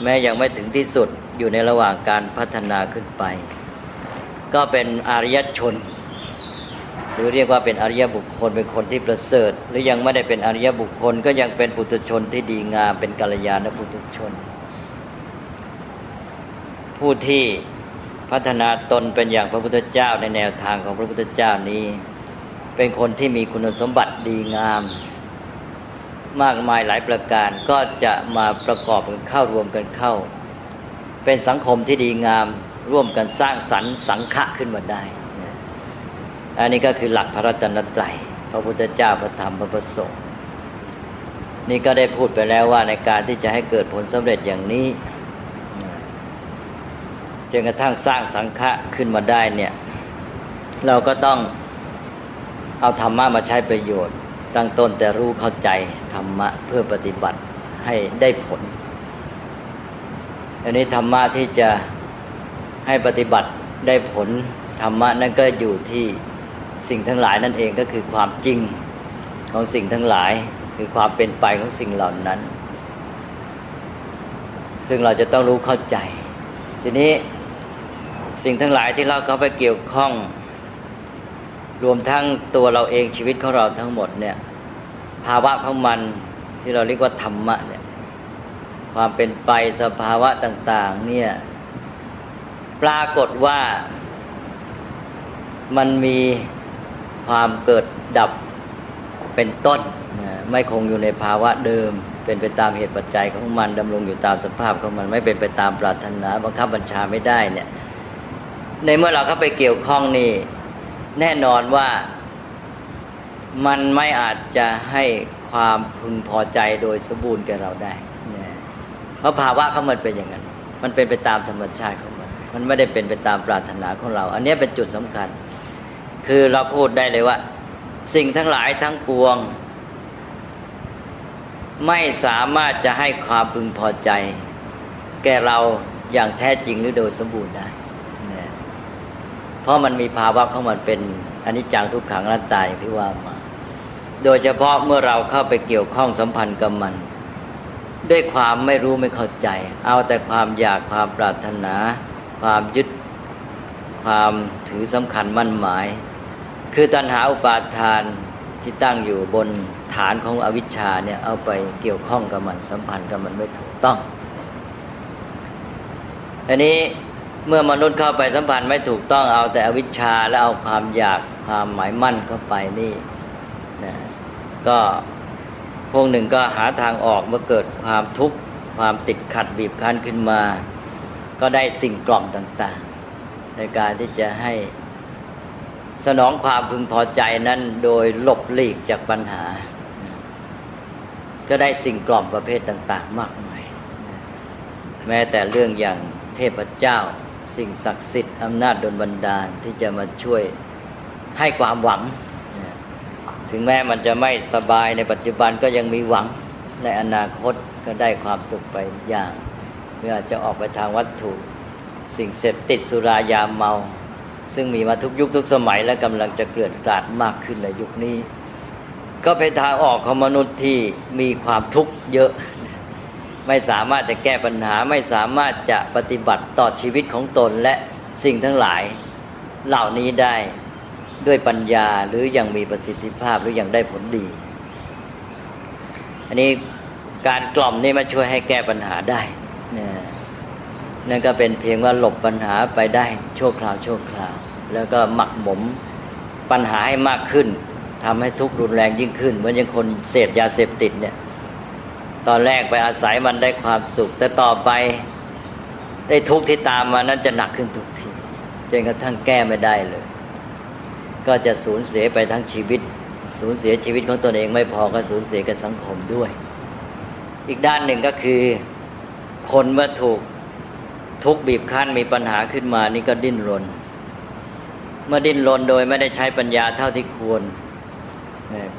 แม้ยังไม่ถึงที่สุดอยู่ในระหว่างการพัฒนาขึ้นไปก็เป็นอริยชนหรือเรียกว่าเป็นอริยบุคคลเป็นคนที่ประเสริฐหรือยังไม่ได้เป็นอริยบุคคลก็ยังเป็นปุถุชนที่ดีงามเป็นกัลยาณปุถุชนผู้ที่พัฒนาตนเป็นอย่างพระพุทธเจ้าในแนวทางของพระพุทธเจ้านี้เป็นคนที่มีคุณสมบัติดีงามมากมายหลายประการก็จะมาประกอบกันเข้ารวมกันเข้าเป็นสังคมที่ดีงามร่วมกันสร้างสรรค์สังฆะขึ้นมาได้อันนี้ก็คือหลักพระรัตนตรัยพระพุทธเจ้าพระธรรมพระประสงค์นี่ก็ได้พูดไปแล้วว่าในการที่จะให้เกิดผลสำเร็จอย่างนี้จนกระทั่งสร้างสังฆะขึ้นมาได้เนี่ยเราก็ต้องเอาธรรมะมาใช้ประโยชน์ตั้งต้นแต่รู้เข้าใจธรรมะเพื่อปฏิบัติให้ได้ผลอันนี้ธรรมะที่จะให้ปฏิบัติได้ผลธรรมะนั่นก็อยู่ที่สิ่งทั้งหลายนั่นเองก็คือความจริงของสิ่งทั้งหลายคือความเป็นไปของสิ่งเหล่านั้นซึ่งเราจะต้องรู้เข้าใจทีนี้สิ่งทั้งหลายที่เราเข้าไปเกี่ยวข้องรวมทั้งตัวเราเองชีวิตของเราทั้งหมดเนี่ยภาวะของมันที่เราเรียกว่าธรรมะเนี่ยความเป็นไปสภาวะต่างๆเนี่ยปรากฏว่ามันมีความเกิดดับเป็นต้นไม่คงอยู่ในภาวะเดิมเป็นไปตามเหตุปัจจัยของมันดำรงอยู่ตามสภาพของมันไม่เป็นไปตามปรารถนาบังคับบัญชาไม่ได้เนี่ยในเมื่อเราเข้าไปเกี่ยวข้องนี่แน่นอนว่ามันไม่อาจจะให้ความพึงพอใจโดยสมบูรณ์แก่เราได้เพราะภาวะของมันเป็นอย่างนั้นมันเป็นไปตามธรรมชาติของมันไม่ได้เป็นไปตามปรารถนาของเราอันนี้เป็นจุดสำคัญคือเราพูดได้เลยว่าสิ่งทั้งหลายทั้งปวงไม่สามารถจะให้ความพึงพอใจแก่เราอย่างแท้จริงหรือโดยสมบูรณ์ได้เพราะมันมีภาวะของมันเป็นอนิจจังทุกขังอนัตตาอย่างที่ว่ามาโดยเฉพาะเมื่อเราเข้าไปเกี่ยวข้องสัมพันธ์กับมันด้วยความไม่รู้ไม่เข้าใจเอาแต่ความอยากความปรารถนาความยึดความถือสำคัญมั่นหมายคือตัณหาอุปาทานที่ตั้งอยู่บนฐานของอวิชชาเนี่ยเอาไปเกี่ยวข้องกับมันสัมพันธ์กับมันไม่ถูกต้องอันนี้เมื่อมนุษย์เข้าไปสัมพันธ์ไม่ถูกต้องเอาแต่อวิชชาแล้วเอาความอยากความหมายมั่นเข้าไปนี่นะก็พวกหนึ่งก็หาทางออกเมื่อเกิดความทุกข์ความติดขัดบีบคั้นขึ้นมาก็ได้สิ่งกล่อมต่างๆในการที่จะให้สนองความพึงพอใจนั้นโดยหลบหลีกจากปัญหาก็ได้สิ่งกล่อมประเภทต่างๆมากมายแม้แต่เรื่องอย่างเทพเจ้าสิ่งศักดิ์สิทธิ์อำนาจดลบันดาลที่จะมาช่วยให้ความหวังถึงแม้มันจะไม่สบายในปัจจุบันก็ยังมีหวังในอนาคตก็ได้ความสุขไปอย่างเมื่อจะออกไปทางวัตถุสิ่งเสพติดสุรายาเมาซึ่งมีมาทุกยุคทุกสมัยและกำลังจะเกลื่อนกลาดมากขึ้นในยุคนี้ก็เป็นทางออกของมนุษย์ที่มีความทุกข์เยอะไม่สามารถจะแก้ปัญหาไม่สามารถจะปฏิบัติต่อชีวิตของตนและสิ่งทั้งหลายเหล่านี้ได้ด้วยปัญญาหรือยังมีประสิทธิภาพหรือยังได้ผลดีอันนี้การกล่อมนี่มาช่วยให้แก้ปัญหาได้นั่นก็เป็นเพียงว่าหลบปัญหาไปได้ชั่วคราวแล้วก็หมักหมมปัญหาให้มากขึ้นทำให้ทุกข์รุนแรงยิ่งขึ้นเหมือนอย่างคนเสพยาเสพติดเนี่ยตอนแรกไปอาศัยมันได้ความสุขแต่ต่อไปได้ทุกข์ที่ตามมานั้นจะหนักขึ้นทุกทีจนกระทั่งแก้ไม่ได้เลยก็จะสูญเสียไปทั้งชีวิตสูญเสียชีวิตของตนเองไม่พอก็สูญเสียกับสังคมด้วยอีกด้านหนึ่งก็คือคนเมื่อถูกทุกข์บีบคั้นมีปัญหาขึ้นมานี่ก็ดิ้นรนเมื่อดิ้นรนโดยไม่ได้ใช้ปัญญาเท่าที่ควร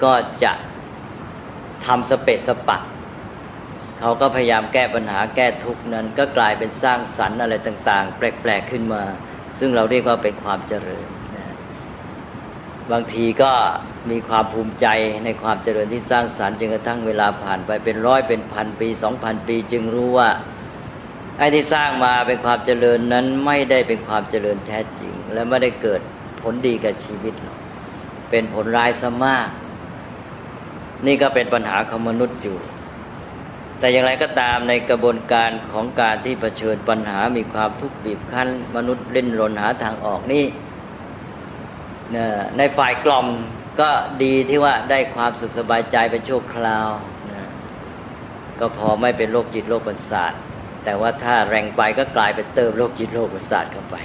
ก็จะทำสเปะสปะเขาก็พยายามแก้ปัญหาแก้ทุกข์นั้นก็กลายเป็นสร้างสรรค์อะไรต่างๆแปลกๆขึ้นมาซึ่งเราเรียกว่าเป็นความเจริญบางทีก็มีความภูมิใจในความเจริญที่สร้างสรรค์จนกระทั่งเวลาผ่านไปเป็นร้อยเป็นพันปี 2,000 ปีจึงรู้ว่า ไอ้ที่สร้างมาเป็นความเจริญนั้นไม่ได้เป็นความเจริญแท้จริงและไม่ได้เกิดผลดีกับชีวิตหรอกเป็นผลร้ายซะมากนี่ก็เป็นปัญหาของมนุษย์อยู่แต่อย่างไรก็ตามในกระบวนการของการที่เผชิญปัญหามีความทุกข์บีบคั้นมนุษย์ดิ้นรนหาทางออกนี่ในฝ่ายกล่อมก็ดีที่ว่าได้ความสุขสบายใจเป็นชั่วคราวก็พอไม่เป็นโรคจิตโรคประสาทแต่ว่าถ้าแรงไปก็กลายเป็นเติมโรคจิตโรคประสาทเข้าไป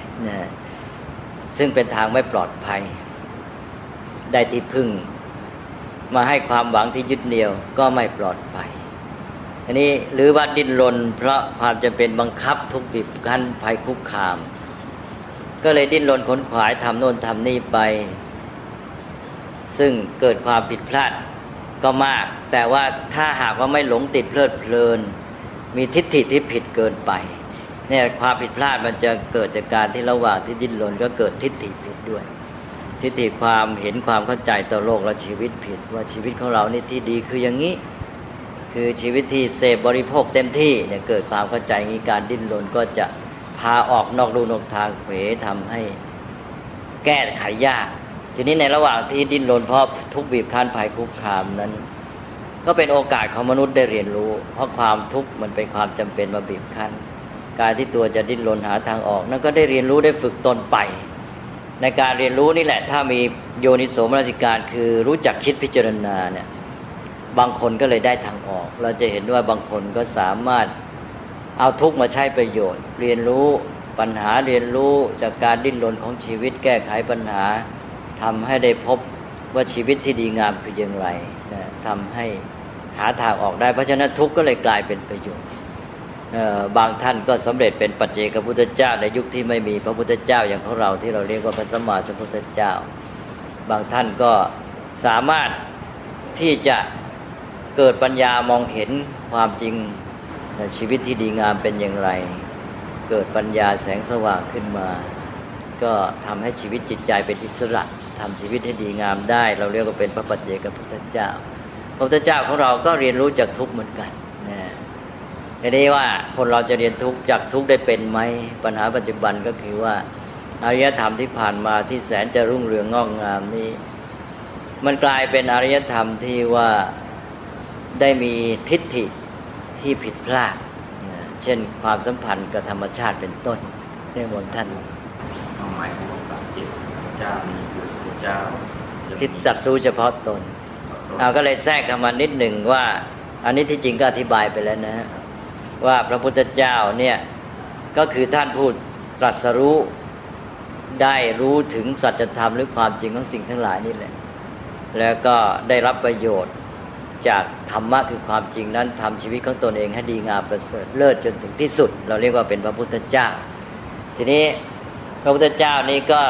ซึ่งเป็นทางไม่ปลอดภัยได้ที่พึ่งมาให้ความหวังที่ยึดเหนี่ยวก็ไม่ปลอดภัยอันนี้หรือว่าดิ้นรนเพราะความจำเป็นบังคับทุกบีบคั้นภัยคุกคามก็เลยดิ้นรนขนขวายทำโน่นทำนี่ไปซึ่งเกิดความผิดพลาดก็มากแต่ว่าถ้าหากว่าไม่หลงติดเพลิดเพลินมีทิฏฐิที่ผิดเกินไปเนี่ยความผิดพลาดมันจะเกิดจากการที่ระหว่างที่ดิ้นรนก็เกิดทิฏฐิผิดด้วยทิฏฐิความเห็นความเข้าใจต่อโลกและชีวิตผิดว่าชีวิตของเรานี่ที่ดีคืออย่างนี้คือชีวิตที่เสพบริโภคเต็มที่เนี่ยเกิดความเข้าใจงี้การดิ้นรนก็จะพาออกนอกลู่นอกทางเขวทำให้แก้ไขยากทีนี้ในระหว่างที่ดิ้นรนเพราะทุกข์บีบคั้นภัยคุกคามนั้นก็เป็นโอกาสของมนุษย์ได้เรียนรู้เพราะความทุกข์มันเป็นความจำเป็นมาบีบคั้นการที่ตัวจะดิ้นรนหาทางออกนั่นก็ได้เรียนรู้ได้ฝึกตนไปในการเรียนรู้นี่แหละถ้ามีโยนิโสมนสิการคือรู้จักคิดพิจารณาเนี่ยบางคนก็เลยได้ทางออกเราจะเห็นว่าบางคนก็สามารถเอาทุกข์มาใช้ประโยชน์เรียนรู้ปัญหาเรียนรู้จากการดิ้นรนของชีวิตแก้ไขปัญหาทำให้ได้พบว่าชีวิตที่ดีงามคืออย่างไรนะทำให้หาทางออกได้เพราะฉะนั้นทุกข์ก็เลยกลายเป็นประโยชน์บางท่านก็สำเร็จเป็นปัจเจกพุทธเจ้าในยุคที่ไม่มีพระพุทธเจ้าอย่างของเราที่เราเรียกว่าพระสัมมาสัมพุทธเจ้าบางท่านก็สามารถที่จะเกิดปัญญามองเห็นความจริงชีวิตที่ดีงามเป็นอย่างไรเกิดปัญญาแสงสว่างขึ้นมาก็ทำให้ชีวิตจิตใจเป็นอิสระทำชีวิตให้ดีงามได้เราเรียกว่าเป็นพระปัจเจกพุทธเจ้าพระพุทธเจ้าของเราก็เรียนรู้จากทุกข์เหมือนกันทีนี้ว่าคนเราจะเรียนทุกข์จากทุกข์ได้เป็นไหมปัญหาปัจจุบันก็คือว่าอารยธรรมที่ผ่านมาที่แสนจะรุ่งเรืองงอกงามนี้มันกลายเป็นอารยธรรมที่ว่าได้มีทิฏฐิที่ผิดพลาดเช่นความสัมพันธ์กับธรรมชาติเป็นต้นในมนท่านความหมายของพระเจ้ามีคือพระเจ้าที่ตรัสรู้เฉพาะตนก็เลยแทรกเข้ามานิดหนึ่งว่าอันนี้ที่จริงก็อธิบายไปแล้วนะว่าพระพุทธเจ้าเนี่ยก็คือท่านพูดตรัสรู้ได้รู้ถึงสัจธรรมหรือความจริงของสิ่งทั้งหลายนี่แหละแล้วก็ได้รับประโยชน์จากธรรมะคือความจริงนั้นทำชีวิตของตนเองให้ดีงามประเสริฐเลิศจนถึงที่สุดเราเรียกว่าเป็นพระพุทธเจ้าทีนี้พระพุทธเจ้านี้ก็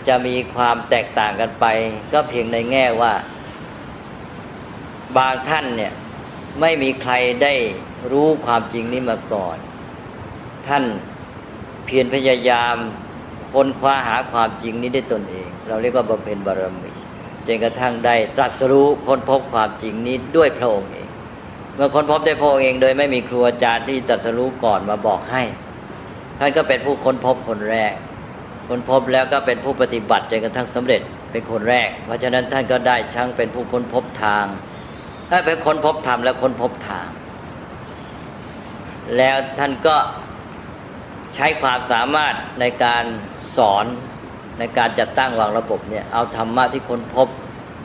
จะมีความแตกต่างกันไปก็เพียงในแง่ว่าบางท่านเนี่ยไม่มีใครได้รู้ความจริงนี้มาก่อนท่านเพียรพยายามค้นคว้าหาความจริงนี้ด้วยตนเองเราเรียกว่าบำเพ็ญบารมีจนกระทั่งได้ตรัสรู้ค้นพบความจริงนี้ด้วยพระองค์เองเมื่อค้นพบได้พระองค์เองโดยไม่มีครูอาจารย์ที่ตรัสรู้ก่อนมาบอกให้ท่านก็เป็นผู้ค้นพบคนแรกค้นพบแล้วก็เป็นผู้ปฏิบัติจนกระทั่งสำเร็จเป็นคนแรกเพราะฉะนั้นท่านก็ได้ทั้งเป็นผู้ค้นพบทางได้เป็นค้นพบธรรมและค้นพบทางแล้วท่านก็ใช้ความสามารถในการสอนในการจัดตั้งวางระบบเนี่ยเอาธรรมะที่ค้นพบ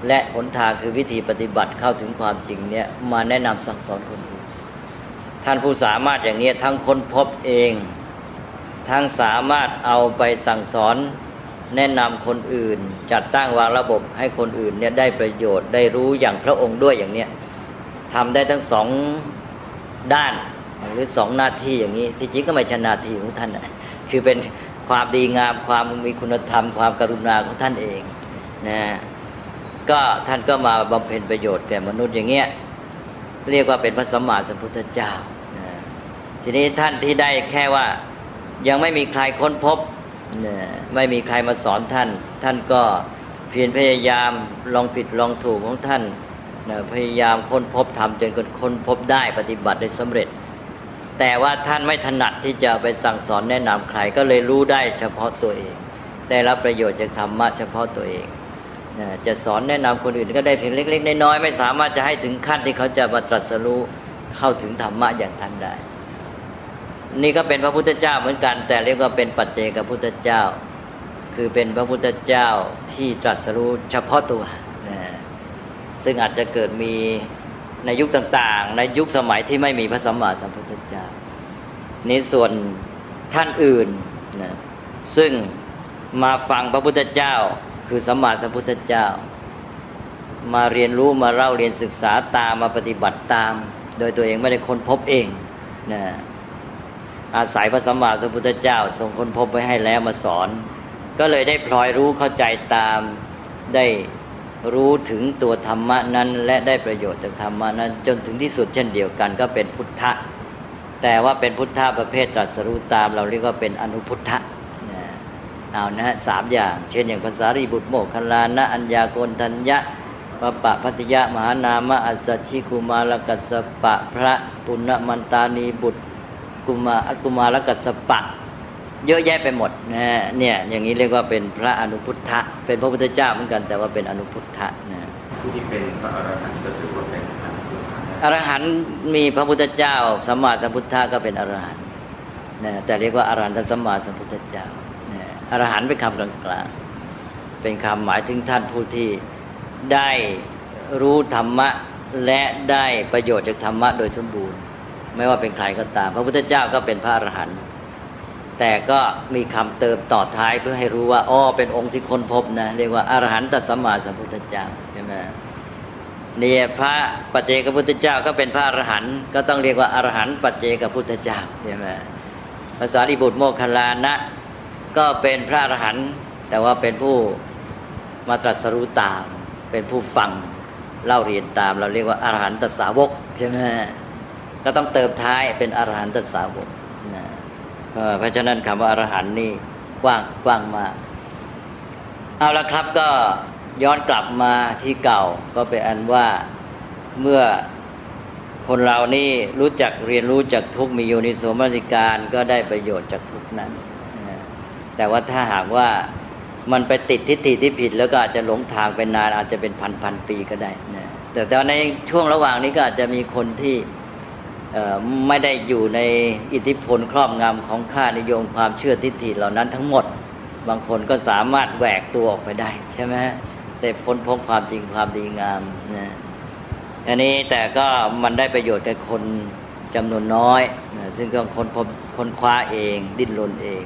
และหนทางคือวิธีปฏิบัติเข้าถึงความจริงเนี่ยมาแนะนำสั่งสอนคนอื่นท่านผู้สามารถอย่างนี้ทั้งค้นพบเองทั้งสามารถเอาไปสั่งสอนแนะนำคนอื่นจัดตั้งวางระบบให้คนอื่นเนี่ยได้ประโยชน์ได้รู้อย่างพระองค์ด้วยอย่างเนี้ยทำได้ทั้งสองด้านหรือสองหน้าที่อย่างนี้ที่จริงก็ไม่ใช่หน้าที่ของท่านคือเป็นความดีงามความมีคุณธรรมความกรุณาของท่านเองนะก็ท่านก็มาบำเพ็ญประโยชน์แก่มนุษย์อย่างเงี้ยเรียกว่าเป็นพระสัมมาสัมพุทธเจ้านะทีนี้ท่านที่ได้แค่ว่ายังไม่มีใครค้นพบไม่มีใครมาสอนท่านท่านก็เพียรพยายามลองผิดลองถูกของท่านพยายามค้นพบธรรมจนค้นพบได้ปฏิบัติได้สำเร็จ แต่ว่าท่านไม่ถนัดที่จะไปสั่งสอนแนะนำใครก็เลยรู้ได้เฉพาะตัวเองได้รับประโยชน์จากธรรมะเฉพาะตัวเองจะสอนแนะนำคนอื่นก็ได้เพียงเล็กๆน้อยๆไม่สามารถจะให้ถึงขั้นที่เขาจะมาตรัสรู้เข้าถึงธรรมะอย่างท่านได้นี่ก็เป็นพระพุทธเจ้าเหมือนกันแต่เรียกว่าเป็นปัจเจกพุทธเจ้าคือเป็นพระพุทธเจ้าที่ตรัสรู้เฉพาะตัวซึ่งอาจจะเกิดมีในยุคต่างๆในยุคสมัยที่ไม่มีพระสัมมาสัมพุทธเจ้านี้ส่วนท่านอื่นนะซึ่งมาฟังพระพุทธเจ้าคือสัมมาสัมพุทธเจ้ามาเรียนรู้มาเล่าเรียนศึกษาตามมาปฏิบัติตามโดยตัวเองไม่ได้ค้นพบเองนะอาศัยพระสัมมาสัมพุทธเจ้าทรงค้นพบไว้ให้แล้วมาสอนก็เลยได้พลอยรู้เข้าใจตามได้รู้ถึงตัวธรรมะนั้นและได้ประโยชน์จากธรรมะนั้นจนถึงที่สุดเช่นเดียวกันก็เป็นพุทธะแต่ว่าเป็นพุทธะประเภทตรัสรู้ตามเราเรียกว่าเป็นอนุพุทธะเอานะสามอย่างเช่นอย่างภาษารีบุตรโมคคัลลานะอัญญาโกณทัญญะปะปะพัทยะมหานามะอัสสชิกุมารกัสสปะพระปุณณมันตานีบุตรกุมารกัสสปะเยอะแยะไปหมดนะเนี่ยอย่างนี้เรียกว่าเป็นพระอนุพุทธะเป็นพระพุทธเจ้าเหมือนกันแต่ว่าเป็นอนุพุทธะนะผู้ที่เป็นพระอรหันต์ก็ถือว่าเป็นอรหันต์มีพระพุทธเจ้าสัมมาสัมพุทธะก็เป็นอรหันต์นะแต่เรียกว่าอรหันตสัมมาสัมพุทธเจ้านะอรหันต์เป็นคำกลางๆเป็นคำหมายถึงท่านผู้ที่ได้รู้ธรรมะและได้ประโยชน์จากธรรมะโดยสมบูรณ์ไม่ว่าเป็นใครก็ตามพระพุทธเจ้าก็เป็นพระอรหันต์แต่ก็มีคำเติมต่อท้ายเพื่อให้รู้ว่าอ๋อเป็นองค์ที่ค้นพบนะเรียกว่าอรหันตสัมมาสัมพุทธเจ้าใช่ไหมเนี่ยพระปัจเจกพุทธเจ้าก็เป็นพระอรหันต์ก็ต้องเรียกว่าอรหันต์ปัจเจกพุทธเจ้าใช่ไหมภาษาริบุตรโมคคัลลานะก็เป็นพระอรหันต์แต่ว่าเป็นผู้มาตรัสรู้ตามเป็นผู้ฟังเล่าเรียนตามเราเรียกว่าอรหันตสาวกใช่ไหมก็ต้องเติมท้ายเป็นอรหันตสาวกนะเพราะฉะนั้นคำว่าอรหันต์นี่กว้างมากเอาละครับก็ย้อนกลับมาที่เก่าก็เป็นอันว่าเมื่อคนเรานี่รู้จักเรียนรู้จากทุกข์มีโยนิโสมนสิการก็ได้ประโยชน์จากทุกข์นั้นแต่ว่าถ้าหากว่ามันไปติดทิฏฐิที่ผิดแล้วก็อาจจะหลงทางไปนานอาจจะเป็นพันปีก็ได้นะแต่ในช่วงระหว่างนี้ก็อาจจะมีคนที่ไม่ได้อยู่ในอิทธิพลครอบงำของค่านิยมความเชื่อทิฏฐิเหล่านั้นทั้งหมดบางคนก็สามารถแหวกตัวออกไปได้ใช่ไหมได้พ้นพบความจริงความดีงามนะอันนี้แต่ก็มันได้ประโยชน์แก่คนจำนวนน้อยนะซึ่งก็ค้นคว้าเองดิ้นรนเอง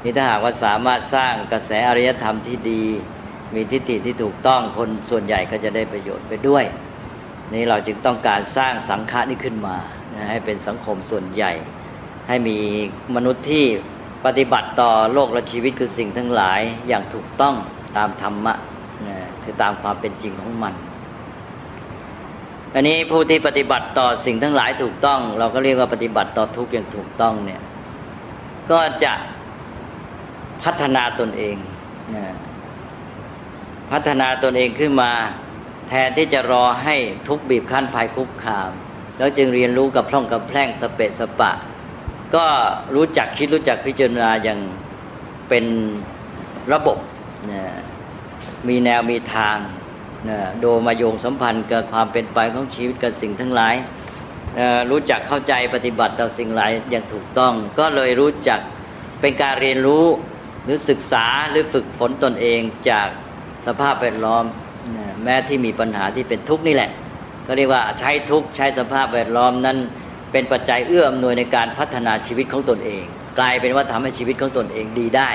นี่ถ้าหากว่าสามารถสร้างกระแสอารยธรรมที่ดีมีทิฏฐิที่ถูกต้องคนส่วนใหญ่ก็จะได้ประโยชน์ไปด้วยนี่เราจึงต้องการสร้างสังฆะนี้ขึ้นมาให้เป็นสังคมส่วนใหญ่ให้มีมนุษย์ที่ปฏิบัติต่อโลกและชีวิตคือสิ่งทั้งหลายอย่างถูกต้องตามธรรมะคือตามความเป็นจริงของมันอันนี้ผู้ที่ปฏิบัติต่อสิ่งทั้งหลายถูกต้องเราก็เรียกว่าปฏิบัติต่อทุกข์อย่างถูกต้องเนี่ยก็จะพัฒนาตนเองพัฒนาตนเองขึ้นมาแทนที่จะรอให้ทุกข์บีบคั้นภัยคุกคามแล้วจึงเรียนรู้กับพร่องกับแพร่งสเปะสปะก็รู้จักคิดรู้จักพิจารณาอย่างเป็นระบบมีแนวมีทางโดยมาโยงสัมพันธ์กับความเป็นไปของชีวิตกับสิ่งทั้งหลายรู้จักเข้าใจปฏิบัติต่อสิ่งหลายอย่างถูกต้องก็เลยรู้จักเป็นการเรียนรู้หรือศึกษาหรือฝึกฝนตนเองจากสภาพแวดล้อมแม้ที่มีปัญหาที่เป็นทุกข์นี่แหละก็เรียกว่าใช้ทุกข์ใช้สภาพแวดล้อมนั้นเป็นปัจจัยเอื้ออำนวยในการพัฒนาชีวิตของตนเองกลายเป็นว่าทำให้ชีวิตของตนเองดีได้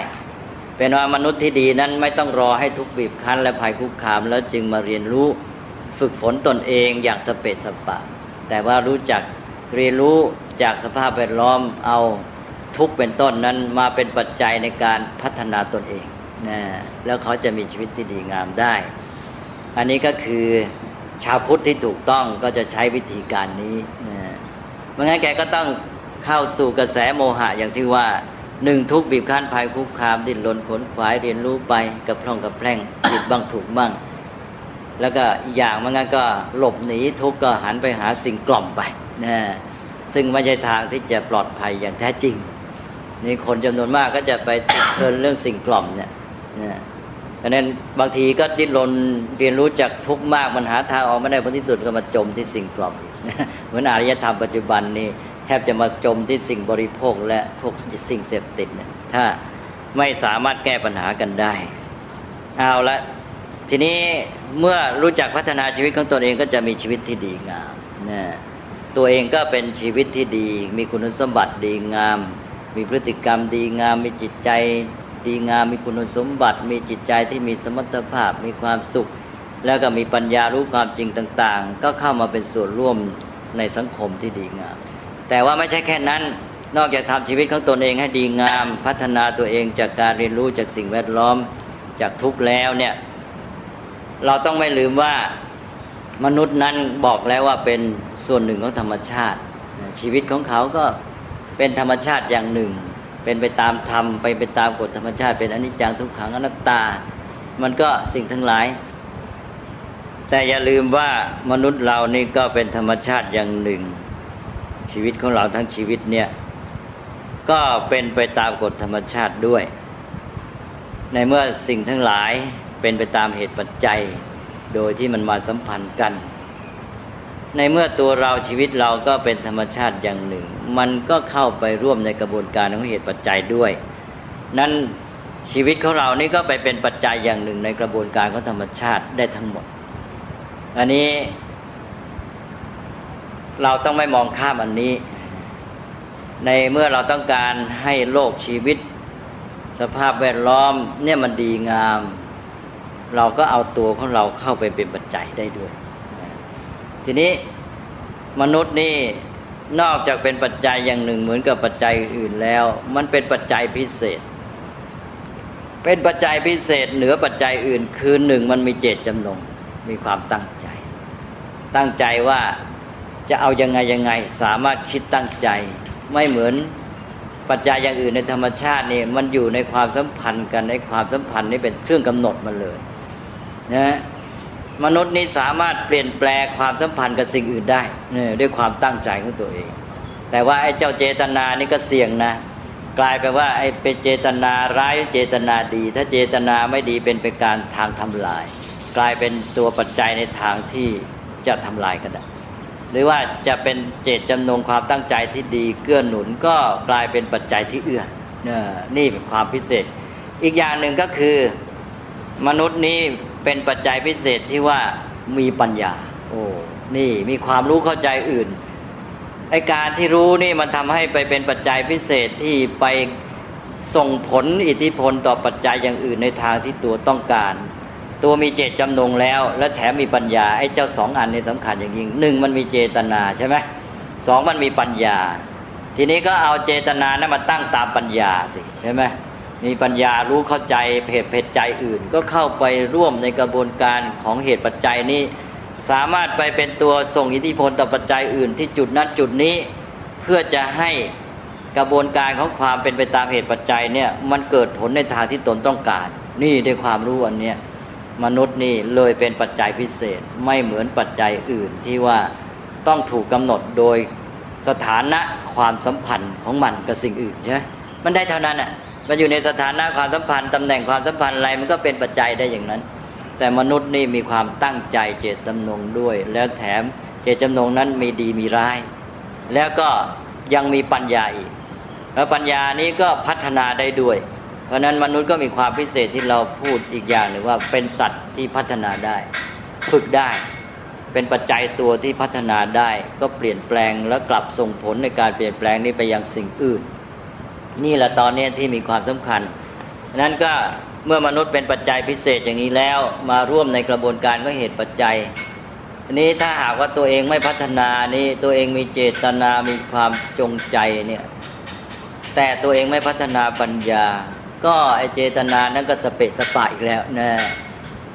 เป็นว่ามนุษย์ที่ดีนั้นไม่ต้องรอให้ทุกข์บีบคั้นและภัยคุกคามแล้วจึงมาเรียนรู้ฝึกฝนตนเองอย่างสเปะสปะแต่ว่ารู้จักเรียนรู้จากสภาพแวดล้อมเอาทุกข์เป็นต้นนั้นมาเป็นปัจจัยในการพัฒนาตนเองนะแล้วเขาจะมีชีวิตที่ดีงามได้อันนี้ก็คือชาวพุทธที่ถูกต้องก็จะใช้วิธีการนี้นะไม่งั้นแกก็ต้องเข้าสู่กระแสโมหะอย่างที่ว่าหนึ่งทุกข์บีบคั้นภัยคุกคามดิ้นรนขนขวายเรียนรู้ไปกับพร่องกับแพร่งผิดบ้างถูกบ้างแล้วก็อีกอย่างไม่งั้นก็หลบหนีทุกข์ก็หันไปหาสิ่งกล่อมไปนะ ซึ่งไม่ใช่ทางที่จะปลอดภัยอย่างแท้จริงนี่คนจำนวนมากก็จะไปติดเพลินเรื่องสิ่งกล่อมเนี่ยเพราะนั้นบางทีก็ดิ้นรนเรียนรู้จากทุกข์มากมันหาทางออกไม่ได้ผลที่สุดก็มาจมที่สิ่งกล่อมเหมือนอารยธรรมปัจจุบันนี้แทบจะมาจมที่สิ่งบริโภคและพวกสิ่งเสพติดเนี่ยถ้าไม่สามารถแก้ปัญหากันได้เอาละทีนี้เมื่อรู้จักพัฒนาชีวิตของตนเองก็จะมีชีวิตที่ดีงามนะตัวเองก็เป็นชีวิตที่ดีมีคุณสมบัติดีงามมีพฤติกรรมดีงามมีจิตใจดีงามมีคุณสมบัติมีจิตใจที่มีสมรรถภาพมีความสุขแล้วก็มีปัญญารู้ความจริงต่างๆก็เข้ามาเป็นส่วนร่วมในสังคมที่ดีงามแต่ว่าไม่ใช่แค่นั้นนอกจากทำชีวิตของตนเองให้ดีงามพัฒนาตัวเองจากการเรียนรู้จากสิ่งแวดล้อมจากทุกข์แล้วเนี่ยเราต้องไม่ลืมว่ามนุษย์นั้นบอกแล้วว่าเป็นส่วนหนึ่งของธรรมชาติชีวิตของเขาก็เป็นธรรมชาติอย่างหนึ่งเป็นไปตามธรรมไปตามกฎธรรมชาติเป็นอนิจจังทุกขังอนัตตามันก็สิ่งทั้งหลายแต่อย่าลืมว่ามนุษย์เรานี่ก็เป็นธรรมชาติอย่างหนึ่งชีวิตของเราทั้งชีวิตเนี่ยก็เป็นไปตามกฎธรรมชาติด้วยในเมื่อสิ่งทั้งหลายเป็นไปตามเหตุปัจจัยโดยที่มันมาสัมพันธ์กันในเมื่อตัวเราชีวิตเราก็เป็นธรรมชาติอย่างหนึ่งมันก็เข้าไปร่วมในกระบวนการของเหตุปัจจัยด้วยนั้นชีวิตของเรานี่ก็ไปเป็นปัจจัยอย่างหนึ่งในกระบวนการของธรรมชาติได้ทั้งหมดอันนี้เราต้องไม่มองข้ามอันนี้ในเมื่อเราต้องการให้โลกชีวิตสภาพแวดล้อมเนี่ยมันดีงามเราก็เอาตัวของเราเข้าไปเป็นปัจจัยได้ด้วยทีนี้มนุษย์นี่นอกจากเป็นปัจจัยอย่างหนึ่งเหมือนกับปัจจัยอื่นแล้วมันเป็นปัจจัยพิเศษเป็นปัจจัยพิเศษเหนือปัจจัยอื่นคือหนึ่งมันมีเจตจำนงมีความตั้งใจว่าจะเอายังไงสามารถคิดตั้งใจไม่เหมือนปัจจัยอย่างอื่นในธรรมชาตินี่มันอยู่ในความสัมพันธ์กันในความสัมพันธ์นี่เป็นเครื่องกำหนดมันเลยนะมนุษย์นี้สามารถเปลี่ยนแปลงความสัมพันธ์กับสิ่งอื่นได้ด้วยความตั้งใจของตัวเองแต่ว่าไอ้เจ้าเจตนานี่ก็เสี่ยงนะกลายไปว่าไอ้เป็นเจตนาร้ายเจตนาดีถ้าเจตนาไม่ดีเป็นไปการทางทำลายกลายเป็นตัวปัจจัยในทางที่จะทำลายกันได้หรือว่าจะเป็นเจตจำนงความตั้งใจที่ดีเกื้อหนุนก็กลายเป็นปัจจัยที่เอื้อนี่เป็นความพิเศษอีกอย่างหนึ่งก็คือมนุษย์นี้เป็นปัจจัยพิเศษที่ว่ามีปัญญานี่มีความรู้เข้าใจอื่นไอ้การที่รู้นี่มันทำให้ไปเป็นปัจจัยพิเศษที่ไปส่งผลอิทธิพลต่อปัจจัยอย่างอื่นในทางที่ตัวต้องการตัวมีเจตจำนงแล้วและแถมมีปัญญาไอ้เจ้าสองอันนี้สำคัญอย่างยิ่งหนึ่งมันมีเจตนาใช่ไหมสองมันมีปัญญาทีนี้ก็เอาเจตนานั้นมาตั้งตามปัญญาสิใช่ไหมมีปัญญารู้เข้าใจเหตุใจอื่นก็เข้าไปร่วมในกระบวนการของเหตุปัจจัยนี้สามารถไปเป็นตัวส่งอิทธิพลต่อปัจจัยอื่นที่จุดนั้นจุดนี้เพื่อจะให้กระบวนการของความเป็นไปตามเหตุปัจจัยเนี่ยมันเกิดผลในทางที่ตนต้องการนี่ด้วยความรู้อันเนี้ยมนุษย์นี่เลยเป็นปัจจัยพิเศษไม่เหมือนปัจจัยอื่นที่ว่าต้องถูกกำหนดโดยสถานะความสัมพันธ์ของมันกับสิ่งอื่นใช่ไหมมันได้เท่านั้นอ่ะมันอยู่ในสถานะความสัมพันธ์ตำแหน่งความสัมพันธ์อะไรมันก็เป็นปัจจัยได้อย่างนั้นแต่มนุษย์นี่มีความตั้งใจเจตจำนงด้วยแล้วแถมเจตจำนงนั้นมีดีมีร้ายแล้วก็ยังมีปัญญาอีกแล้วปัญญานี้ก็พัฒนาได้ด้วยเพราะนั้นมนุษย์ก็มีความพิเศษที่เราพูดอีกอย่างหนึ่งว่าเป็นสัตว์ที่พัฒนาได้ฝึกได้เป็นปัจจัยตัวที่พัฒนาได้ก็เปลี่ยนแปลงและกลับส่งผลในการเปลี่ยนแปลงนี้ไปยังสิ่งอื่นนี่แหละตอนนี้ที่มีความสำคัญนั้นก็เมื่อมนุษย์เป็นปัจจัยพิเศษอย่างนี้แล้วมาร่วมในกระบวนการของเหตุปัจจัยอันนี้ถ้าหากว่าตัวเองไม่พัฒนานี่ตัวเองมีเจตนามีความจงใจเนี่ยแต่ตัวเองไม่พัฒนาปัญญาก็ไอเจตนานั้นก็สเปะสปะอีกแล้วนะ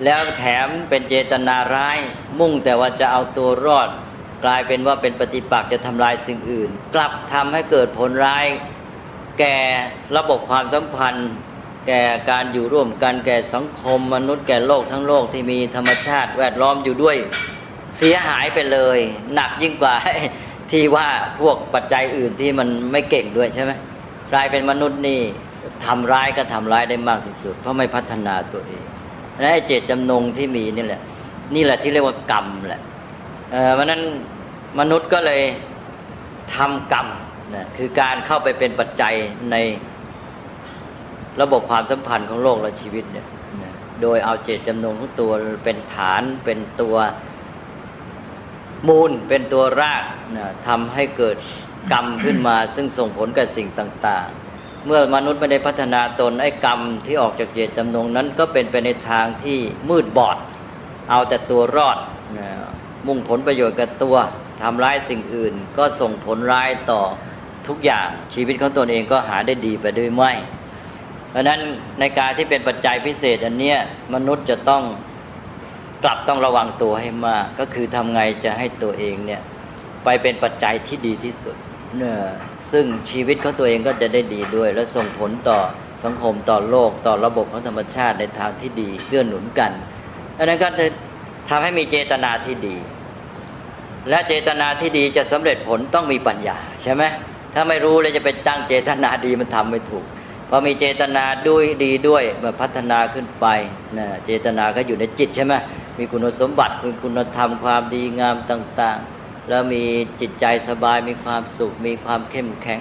แล้วแถมเป็นเจตนาร้ายมุ่งแต่ว่าจะเอาตัวรอดกลายเป็นว่าเป็นปฏิปักษ์จะทำลายสิ่งอื่นกลับทำให้เกิดผลร้ายแก่ระบบความสัมพันธ์แก่การอยู่ร่วมกันแก่สังคมมนุษย์แก่โลกทั้งโลกที่มีธรรมชาติแวดล้อมอยู่ด้วยเสียหายไปเลยหนักยิ่งกว่า ที่ว่าพวกปัจจัยอื่นที่มันไม่เก่งด้วยใช่ไหมกลายเป็นมนุษย์นี่ทำร้ายก็ทำร้ายได้มากที่สุดเพราะไม่พัฒนาตัวเองและไอ้เจตจำนงที่มีนี่แหละที่เรียกว่ากรรมแหละเพราะนั้นมนุษย์ก็เลยทำกรรมนะคือการเข้าไปเป็นปัจจัยในระบบความสัมพันธ์ของโลกและชีวิตเนี่ยนะโดยเอาเจตจำนงของตัวเป็นฐานเป็นตัวมูลเป็นตัวรากนะทำให้เกิดกรรมขึ้นมาซึ่งส่งผลกับสิ่งต่างๆเมื่อมนุษย์ไม่ได้พัฒนาตนไอ้กรรมที่ออกจากเจตจำนงนั้นก็เป็นไปในทางที่มืดบอดเอาแต่ตัวรอดนะมุ่งผลประโยชน์กับตัวทำร้ายสิ่งอื่นก็ส่งผลร้ายต่อทุกอย่างชีวิตของตนเองก็หาได้ดีไปด้วยไม่เพราะนั้นในการที่เป็นปัจจัยพิเศษอันเนี้ยมนุษย์จะต้องระวังตัวให้มากก็คือทำไงจะให้ตัวเองเนี่ยไปเป็นปัจจัยที่ดีที่สุดเนี่ยซึ่งชีวิตของตัวเองก็จะได้ดีด้วยและส่งผลต่อสังคมต่อโลกต่อระบบของธรรมชาติในทางที่ดีเกื้อหนุนกันอันนั้นก็จะทำให้มีเจตนาที่ดีและเจตนาที่ดีจะสำเร็จผลต้องมีปัญญาใช่ไหมถ้าไม่รู้เลยจะไปตั้งเจตนาดีมันทำไม่ถูกพอมีเจตนาด้วยดีด้วยมาพัฒนาขึ้นไปนะเจตนาก็อยู่ในจิตใช่ไหมมีคุณสมบัติคุณธรรมความดีงามต่างๆแล้วมีจิตใจสบายมีความสุขมีความเข้มแข็ง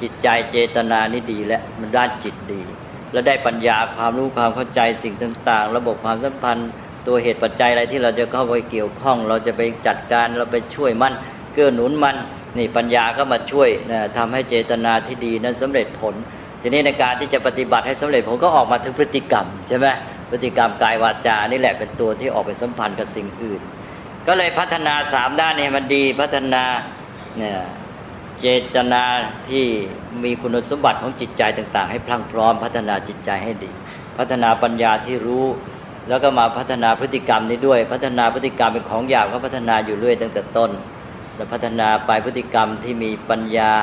จิตใจเจตนานี่ดีแล้วมันด้านจิตดีแล้วได้ปัญญาความรู้ความเข้าใจสิ่งต่างๆระบบความสัมพันธ์ตัวเหตุปัจจัยอะไรที่เราจะเข้าไปเกี่ยวข้องเราจะไปจัดการเราไปช่วยมันเกื้อหนุนมันนี่ปัญญาก็มาช่วยนะทำให้เจตนาที่ดีนั้นสำเร็จผลทีนี้ในการที่จะปฏิบัติให้สำเร็จผลก็ออกมาถึงพฤติกรรมใช่ไหมพฤติกรรมกายวาจานี่แหละเป็นตัวที่ออกไปสัมพันธ์กับสิ่งอื่นก็เลยพัฒนา3ด้านนี้มันดีพัฒนาเนี่ยเจตนาที่มีคุณสมบัติของจิตใจต่างๆให้พรั่งพร้อมพัฒนาจิตใจให้ดีพัฒนาปัญญาที่รู้แล้วก็มาพัฒนาพฤติกรรมนี้ด้วยพัฒนาพฤติกรรมเป็นของหยาบก็พัฒนาอยู่เรื่อยตั้งแต่ต้นแล้วพัฒนาไปพฤติกรรมที่มีปัญญา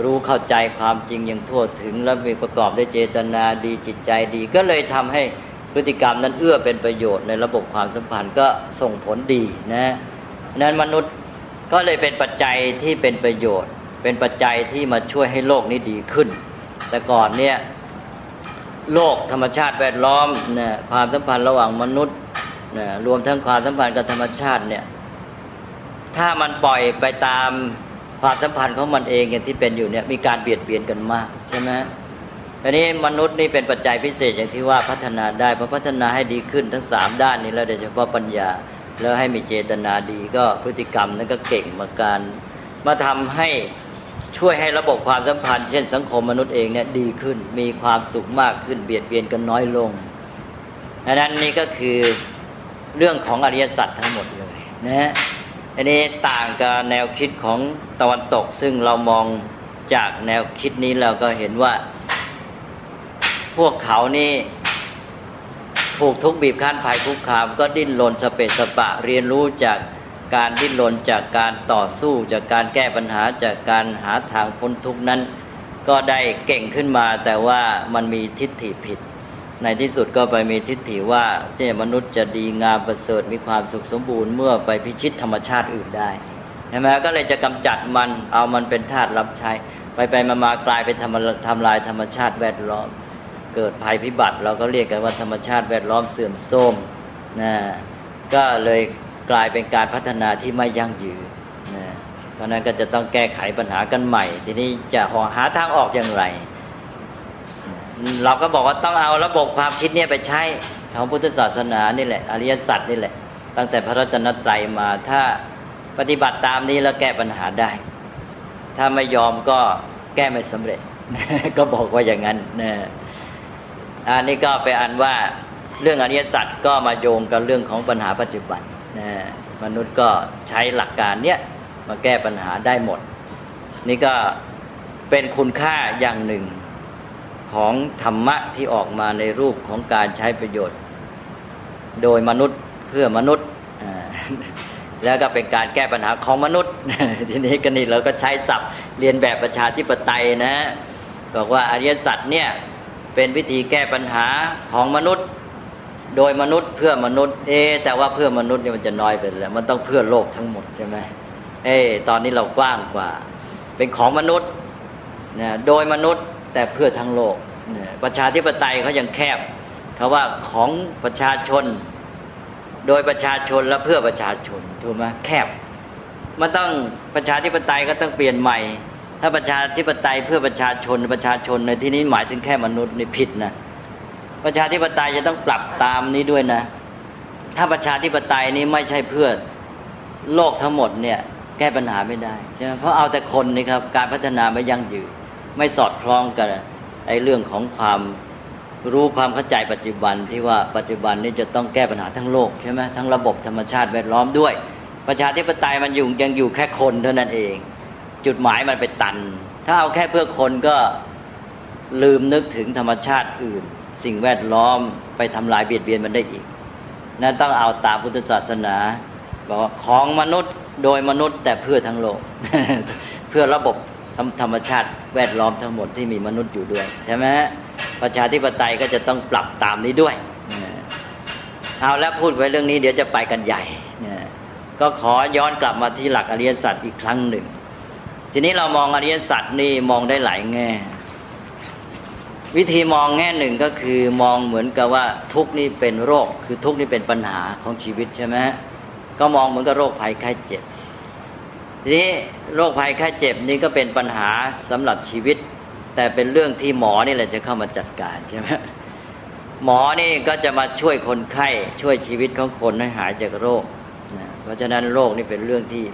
รู้เข้าใจความจริงอย่างทั่วถึงแล้วมีประกอบด้วยเจตนาดีจิตใจดีก็เลยทำให้พฤติกรรมนั้นเอื้อเป็นประโยชน์ในระบบความสัมพันธ์ก็ส่งผลดีนะนั้นมนุษย์ก็เลยเป็นปัจจัยที่เป็นประโยชน์เป็นปัจจัยที่มาช่วยให้โลกนี้ดีขึ้นแต่ก่อนเนี่ยโลกธรรมชาติแวดล้อมเนี่ยความสัมพันธ์ระหว่างมนุษย์เนี่ยรวมทั้งความสัมพันธ์กับธรรมชาติเนี่ยถ้ามันปล่อยไปตามความสัมพันธ์ของมันเองอย่างที่เป็นอยู่เนี่ยมีการเบียดเบียนกันมากใช่ไหมทีนี้มนุษย์นี่เป็นปัจจัยพิเศษอย่างที่ว่าพัฒนาได้พอพัฒนาให้ดีขึ้นทั้ง3ด้านนี้แล้วโดยเฉพาะปัญญาแล้วให้มีเจตนาดีก็พฤติกรรมนั้นก็เก่งมาทำให้ช่วยให้ระบบความสัมพันธ์เช่นสังคมมนุษย์เองเนี่ยดีขึ้นมีความสุขมากขึ้นเบียดเบียนกันน้อยลงดังนั้นนี่ก็คือเรื่องของอริยสัจทั้งหมดเลยนะอันนี้ต่างกับแนวคิดของตะวันตกซึ่งเรามองจากแนวคิดนี้เราก็เห็นว่าพวกเขานี่ถูกทุกข์บีบคั้นภัยคุกคามก็ดิ้นรนสเปะสปะเรียนรู้จากการดิ้นรนจากการต่อสู้จากการแก้ปัญหาจากการหาทางพ้นทุกข์นั้นก็ได้เก่งขึ้นมาแต่ว่ามันมีทิฏฐิผิดในที่สุดก็ไปมีทิฏฐิว่าเนี่ยมนุษย์จะดีงามประเสริฐมีความสุขสมบูรณ์เมื่อไปพิชิตธรรมชาติอื่นได้ใช่ไหมก็เลยจะกำจัดมันเอามันเป็นทาสรับใช้ไปมากลายเป็นทำลายธรรมชาติแวดล้อมเกิดภัยพิบัติเราก็เรียกกันว่าธรรมชาติแวดล้อมเสื่อมโทรมนะก็เลยกลายเป็นการพัฒนาที่ไม่ยั่งยืนนะเพราะนั้นก็จะต้องแก้ไขปัญหากันใหม่ทีนี้จะหาทางออกอย่างไรเราก็บอกว่าต้องเอาระบบความคิดเนี่ยไปใช้ของพุทธศาสนานี่แหละอริยสัจนี่แหละตั้งแต่พระรัตนตรัยมาถ้าปฏิบัติตามนี้แล้วแก้ปัญหาได้ถ้าไม่ยอมก็แก้ไม่สำเร็จ ก็บอกว่าอย่างนั้นนะอันนี้ก็ไปอันว่าเรื่องอริยสัจก็มาโยงกับเรื่องของปัญหาปัจจุบันนะมนุษย์ก็ใช้หลักการเนี้ยมาแก้ปัญหาได้หมดนี่ก็เป็นคุณค่าอย่างหนึ่งของธรรมะที่ออกมาในรูปของการใช้ประโยชน์โดยมนุษย์เพื่อมนุษย์แล้วก็เป็นการแก้ปัญหาของมนุษย์ทีนี้กันนี่เราก็ใช้ศัพท์เรียนแบบประชาธิปไตยนะบอกว่าอริยสัจเนี่ยเป็นวิธีแก้ปัญหาของมนุษย์โดยมนุษย์เพื่อมนุษย์แต่ว่าเพื่อมนุษย์นี่มันจะน้อยไปแล้วมันต้องเพื่อโลกทั้งหมดใช่ไหม ตอนนี้เรากว้างกว่าเป็นของมนุษย์นะโดยมนุษย์แต่เพื่อทั้งโลกนะประชาธิปไตยเขายังแคบเขาว่าของประชาชนโดยประชาชนและเพื่อประชาชนถูกไหมแคบมันต้องประชาธิปไตยก็ต้องเปลี่ยนใหม่ถ้าประชาธิปไตยเพื่อประชาชนในที่นี้หมายถึงแค่มนุษย์นี่ผิดนะประชาธิปไตยจะต้องปรับตามนี้ด้วยนะถ้าประชาธิปไตยนี้ไม่ใช่เพื่อโลกทั้งหมดเนี่ยแก้ปัญหาไม่ได้ใช่ไหมเพราะเอาแต่คนนี่ครับการพัฒนาไม่ยั่งยืนไม่สอดคล้องกันไอ้เรื่องของความรู้ความเข้าใจปัจจุบันที่ว่าปัจจุบันนี้จะต้องแก้ปัญหาทั้งโลกใช่ไหมทั้งระบบธรรมชาติแวดล้อมด้วยประชาธิปไตยมันยังอยู่แค่คนเท่านั้นเองจุดหมายมันไปตันถ้าเอาแค่เพื่อคนก็ลืมนึกถึงธรรมชาติอื่นสิ่งแวดล้อมไปทำลายเบียดเบียนมันได้อีกนั่นต้องเอาตามพุทธศาสนาบอกว่าของมนุษย์โดยมนุษย์แต่เพื่อทั้งโลก เพื่อระบบธรรมชาติแวดล้อมทั้งหมดที่มีมนุษย์อยู่ด้วยใช่ไหมประชาธิปไตยก็จะต้องปรับตามนี้ด้วยเอาแล้วพูดไว้เรื่องนี้เดี๋ยวจะไปกันใหญ่ก็ขอย้อนกลับมาที่หลักอริยสัจอีกครั้งหนึ่งทีนี้เรามองอริยสัจนี่มองได้หลายแง่วิธีมองแง่หนึ่งก็คือมองเหมือนกับว่าทุกข์นี่เป็นโรคคือทุกข์นี่เป็นปัญหาของชีวิตใช่ไหมก็มองเหมือนกับโรคภัยไข้เจ็บทีนี้โรคภัยไข้เจ็บนี่ก็เป็นปัญหาสำหรับชีวิตแต่เป็นเรื่องที่หมอนี่แหละจะเข้ามาจัดการใช่ไหมหมอนี่ก็จะมาช่วยคนไข้ช่วยชีวิตของคนให้หายจากโรคเพราะฉะนั้นโรคนี่เป็นเรื่องที่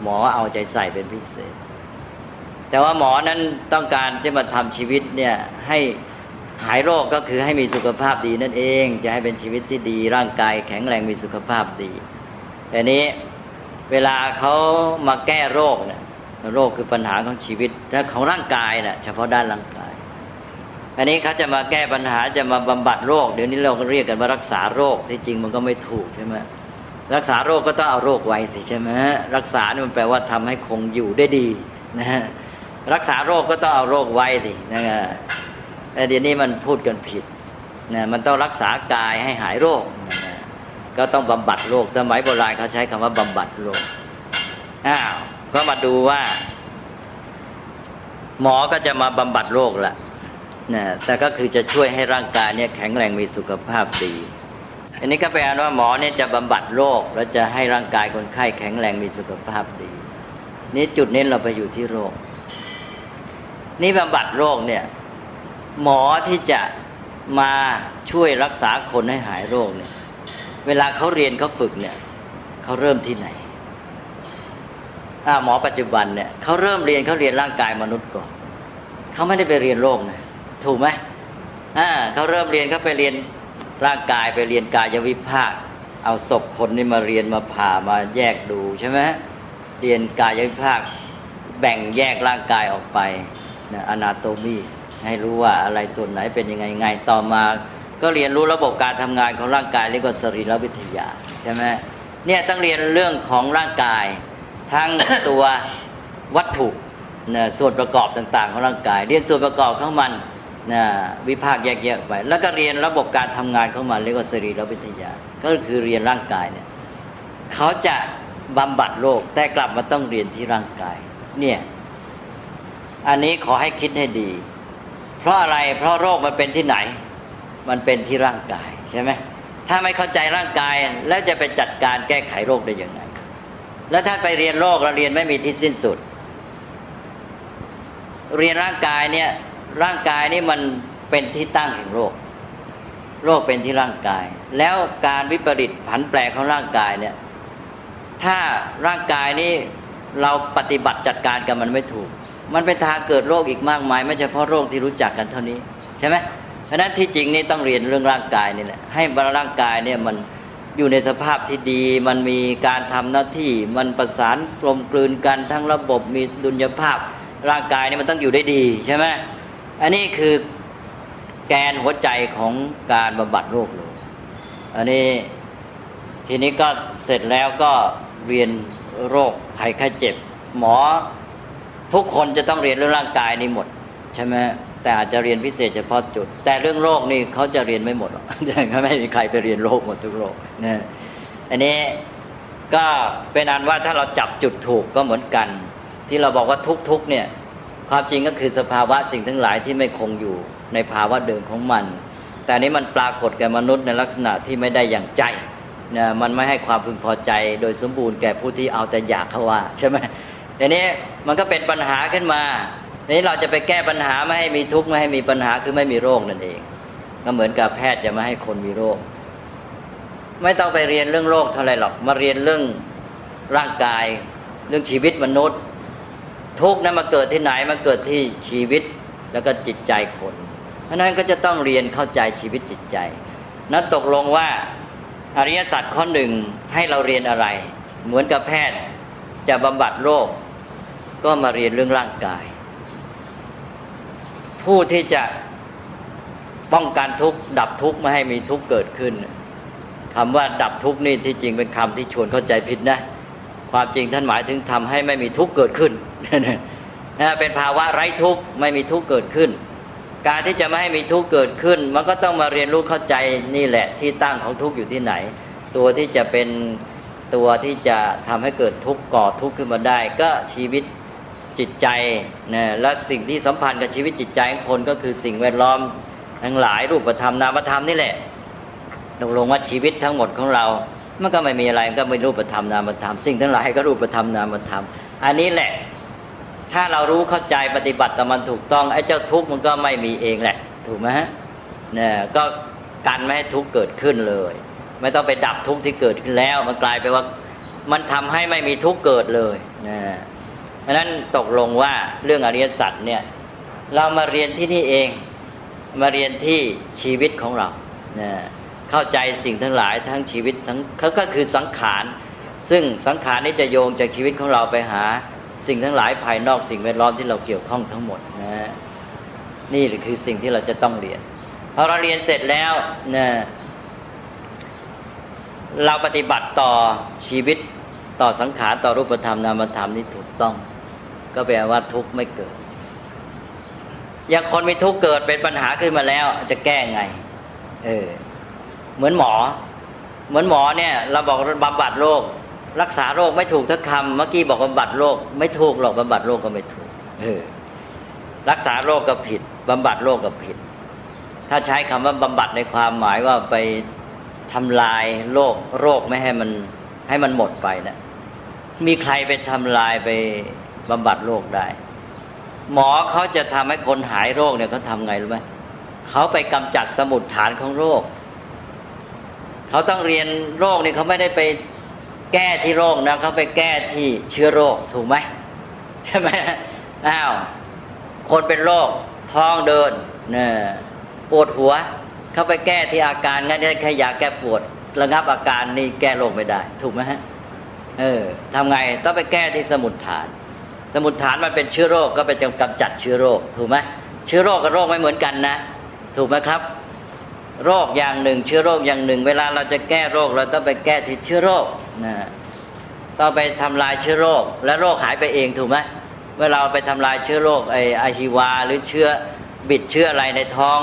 หมอเอาใจใส่เป็นพิเศษแต่ว่าหมอนั้นต้องการจะมาทำชีวิตเนี่ยให้หายโรคก็คือให้มีสุขภาพดีนั่นเองจะให้เป็นชีวิตที่ดีร่างกายแข็งแรงมีสุขภาพดีแต่นี้เวลาเขามาแก้โรคเนี่ยโรคคือปัญหาของชีวิตและของร่างกายน่ะเฉพาะด้านร่างกายอันนี้เขาจะมาแก้ปัญหาจะมาบำบัดโรคเดี๋ยวนี้เราก็เรียกกันว่ารักษาโรคที่จริงมันก็ไม่ถูกใช่ไหมรักษาโรคก็ต้องเอาโรคไว้สิใช่ไหมรักษานี่มันแปลว่าทำให้คงอยู่ได้ดีนะฮะรักษาโรคก็ต้องเอาโรคไว้สินะแต่เดี๋ยวนี้มันพูดกันผิดนะมันต้องรักษากายให้หายโรคนะก็ต้องบำบัดโรคสมัยโบราณเขาใช้คำว่าบำบัดโรคก็มาดูว่าหมอก็จะมาบำบัดโรคละนะแต่ก็คือจะช่วยให้ร่างกายเนี่ยแข็งแรงมีสุขภาพดีอันนี้ก็แปลว่าหมอเนี่ยจะบำบัดโรคแล้วจะให้ร่างกายคนไข้แข็งแรงมีสุขภาพดีนี่จุดนี้เราไปอยู่ที่โรคนี่บำบัดโรคเนี่ยหมอที่จะมาช่วยรักษาคนให้หายโรคเนี่ยเวลาเขาเรียนเขาฝึกเนี่ยเขาเริ่มที่ไหนหมอปัจจุบันเนี่ยเขาเริ่มเรียนร่างกายมนุษย์ก่อนเขาไม่ได้ไปเรียนโรคนะถูกไหมเขาเริ่มเรียนเขาไปเรียนร่างกายไปเรียนกายวิภาคเอาศพคนนี่มาเรียนมาผ่ามาแยกดูใช่ไหมเรียนกายวิภาคแบ่งแยกร่างกายออกไปนะอนาโตมีให้รู้ว่าอะไรส่วนไหนเป็นยังไงต่อมาก็เรียนรู้ระบบการทำงานของร่างกายเรียกว่าสรีรวิทยาใช่ไหมเนี่ยต้องเรียนเรื่องของร่างกายทั้ง ตัววัตถุนะส่วนประกอบต่างๆของร่างกายเรียนส่วนประกอบของมันนะวิภาคแยกๆไปแล้วก็เรียนระบบการทำงานของมันเรียกว่าสรีรวิทยาก็คือเรียนร่างกายเนี่ยเขาจะบำบัดโรคแต่กลับมาต้องเรียนที่ร่างกายเนี่ยอันนี้ขอให้คิดให้ดีเพราะอะไรเพราะโรคมันเป็นที่ไหนมันเป็นที่ร่างกายใช่ไหมถ้าไม่เข้าใจร่างกายแล้วจะไปจัดการแก้ไขโรคได้ยังไงแล้วถ้าไปเรียนโรคเราเรียนไม่มีที่สิ้นสุดเรียนร่างกายเนี่ยร่างกายนี่มันเป็นที่ตั้งแห่งโรคโรคเป็นที่ร่างกายแล้วการวิปริตผันแปรของร่างกายเนี่ยถ้าร่างกายนี้เราปฏิบัติจัดการกับมันไม่ถูกมันเป็นทางเกิดโรคอีกมากมายไม่เฉพาะโรคที่รู้จักกันเท่านี้ใช่ไหมเพราะฉะนั้นที่จริงนี่ต้องเรียนเรื่องร่างกายนี่แหละให้ร่างกายเนี่ยมันอยู่ในสภาพที่ดีมันมีการทำหน้าที่มันประสานกลมกลืนกันทั้งระบบมีดุลยภาพร่างกายนี่มันต้องอยู่ได้ดีใช่ไหมอันนี้คือแกนหัวใจของการบำบัดโรคเลยอันนี้ทีนี้ก็เสร็จแล้วก็เรียนโรคภัยไข้เจ็บหมอทุกคนจะต้องเรียนเรื่องร่างกายนี่หมดใช่ไหมแต่อาจจะเรียนพิเศษเฉพาะจุดแต่เรื่องโรคนี่เขาจะเรียนไม่หมดหรอกไม่มีใครไปเรียนโรคหมดทุกโรคนะอันนี้ ก็เป็นอันว่าถ้าเราจับจุดถูกก็เหมือนกันที่เราบอกว่าทุกข์เนี่ยความจริงก็คือสภาวะสิ่งทั้งหลายที่ไม่คงอยู่ในภาวะเดิมของมันแต่นี้มันปรากฏแก่มนุษย์ในลักษณะที่ไม่ได้อย่างใจนะมันไม่ให้ความพึงพอใจโดยสมบูรณ์แก่ผู้ที่เอาแต่อยากเขาว่าใช่ไหมทีนี้มันก็เป็นปัญหาขึ้นมาทีนี้เราจะไปแก้ปัญหาไม่ให้มีทุกข์ไม่ให้มีปัญหาคือไม่มีโรคนั่นเองก็เหมือนกับแพทย์จะไม่ให้คนมีโรคไม่ต้องไปเรียนเรื่องโรคเท่าไรหรอกมาเรียนเรื่องร่างกายเรื่องชีวิตมนุษย์ทุกข์นั้นมาเกิดที่ไหนมาเกิดที่ชีวิตแล้วก็จิตใจคนเพราะนั้นก็จะต้องเรียนเข้าใจชีวิตจิตใจนั้นตกลงว่าอริยสัจข้อหนึ่งให้เราเรียนอะไรเหมือนกับแพทย์จะบำบัดโรคก็มาเรียนเรื่องร่างกายผู้ที่จะป้องกันทุกข์ดับทุกข์ไม่ให้มีทุกข์เกิดขึ้นคำว่าดับทุกข์นี่ที่จริงเป็นคำที่ชวนเข้าใจผิดนะความจริงท่านหมายถึงทำให้ไม่มีทุกข์เกิดขึ้นเป็นภาวะไร้ทุกข์ไม่มีทุกข์เกิดขึ้นการที่จะไม่ให้มีทุกข์เกิดขึ้นมันก็ต้องมาเรียนรู้เข้าใจนี่แหละที่ตั้งของทุกข์อยู่ที่ไหนตัวที่จะเป็นตัวที่จะทำให้เกิดทุกข์ก่อทุกข์ขึ้นมาได้ก็ชีวิตจิตใจนะและสิ่งที่สัมพันธ์กับชีวิตจิตใจของคนก็คือสิ่งแวดล้อมทั้งหลายรูปธรรมนามธรรมนี่แหละตกลงว่าชีวิตทั้งหมดของเรามันก็ไม่มีอะไรก็ไม่รูปธรรมนามธรรมสิ่งทั้งหลายก็รูปธรรมนามธรรมอันนี้แหละถ้าเรารู้เข้าใจปฏิบัติแต่มันถูกต้องไอ้เจ้าทุกข์มันก็ไม่มีเองแหละถูกไหมฮะเนี่ยก็กันไม่ให้ทุกข์เกิดขึ้นเลยไม่ต้องไปดับทุกข์ที่เกิดขึ้นแล้วมันกลายไปว่ามันทำให้ไม่มีทุกข์เกิดเลยนะเพราะฉะนั้นตกลงว่าเรื่องอริยสัจเนี่ยเรามาเรียนที่นี่เองมาเรียนที่ชีวิตของเรานะเข้าใจสิ่งทั้งหลายทั้งชีวิตทั้งก็คือสังขารซึ่งสังขารนี้จะโยงจากชีวิตของเราไปหาสิ่งทั้งหลายภายนอกสิ่งแวดล้อมที่เราเกี่ยวข้องทั้งหมดนะนี่คือสิ่งที่เราจะต้องเรียนพอเราเรียนเสร็จแล้วนะเราปฏิบัติต่อชีวิตต่อสังขารต่อรูปธรรมนามธรรมนี่ถูกต้องก็แปลว่าทุกข์ไม่เกิดอย่างคนมีทุกข์เกิดเป็นปัญหาขึ้นมาแล้วจะแก้ไงเหมือนหมอเนี่ยเราบอกบำบัดโรครักษาโรคไม่ถูกทุกคำเมื่อกี้บอกบำบัดโรคไม่ถูกหรอกบำบัดโรคก็ไม่ถูกรักษาโรคก็ผิดบำบัดโรคก็ผิดถ้าใช้คำว่าบำบัดในความหมายว่าไปทำลายโรคไม่ให้มันหมดไปนะมีใครไปทำลายไปบำบัดโรคได้หมอเขาจะทำให้คนหายโรคเนี่ยเขาทำไงรู้ไหมเขาไปกำจัดสมุฏฐานของโรคเขาต้องเรียนโรคนี่เขาไม่ได้ไปแก้ที่โรคนะเขาไปแก้ที่เชื้อโรคถูกไหมใช่ไหมคนเป็นโรคท้องเดินเนี่ยปวดหัวเขาไปแก้ที่อาการงั้นแค่ยาแก้ปวดระงับอาการนี่แก้โรคไม่ได้ถูกไหมฮะทำไงต้องไปแก้ที่สมุฏฐานมันเป็นเชื้อโรคก็ไปกำจัดเชื้อโรคถูกไหมเชื้อโรคกับโรคไม่เหมือนกันนะถูกไหมครับโรคอย่างหนึ่งเชื้อโรคอย่างหนึ่งเวลาเราจะแก้โรคเราต้องไปแก้ที่เชื้อโรคนะต้องไปทำลายเชื้อโรคและโรคหายไปเองถูกไหมเมื่อเราไปทำลายเชื้อโรคไอฮิวาหรือเชื้อบิดเชื้ออะไรในท้อง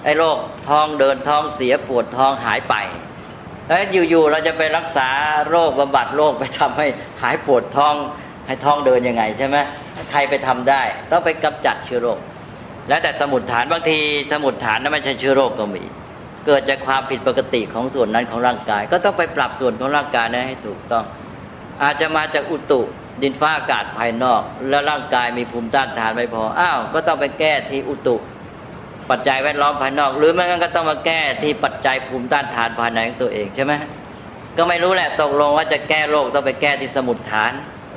ไอโรคท้องเดินท้องเสียปวดท้องหายไปแล้วอยู่ๆเราจะไปรักษาโรคบำบัดโรคไปทำให้หายปวดท้องให้ท้องเดินยังไงใช่ไหมใครไปทำได้ต้องไปกำจัดเชื้อโรคแล้วแต่สมุฏฐานบางทีสมุฏฐานนั้นไม่ใช่เชื้อโรคก็มีเกิดจากความผิดปกติของส่วนนั้นของร่างกายก็ต้องไปปรับส่วนของร่างกายนั้นให้ถูกต้องอาจจะมาจากอุตุดินฟ้าอากาศภายนอกแล้วร่างกายมีภูมิต้านทานไม่พอก็ต้องไปแก้ที่อุตุปัจจัยแวดล้อมภายนอกหรือไม่งั้นก็ต้องมาแก้ที่ปัจจัยภูมิต้านทานภายในของตัวเองใช่ไหมก็ไม่รู้แหละตกลงว่าจะแก้โรคต้องไปแก้ที่สมุฏฐาน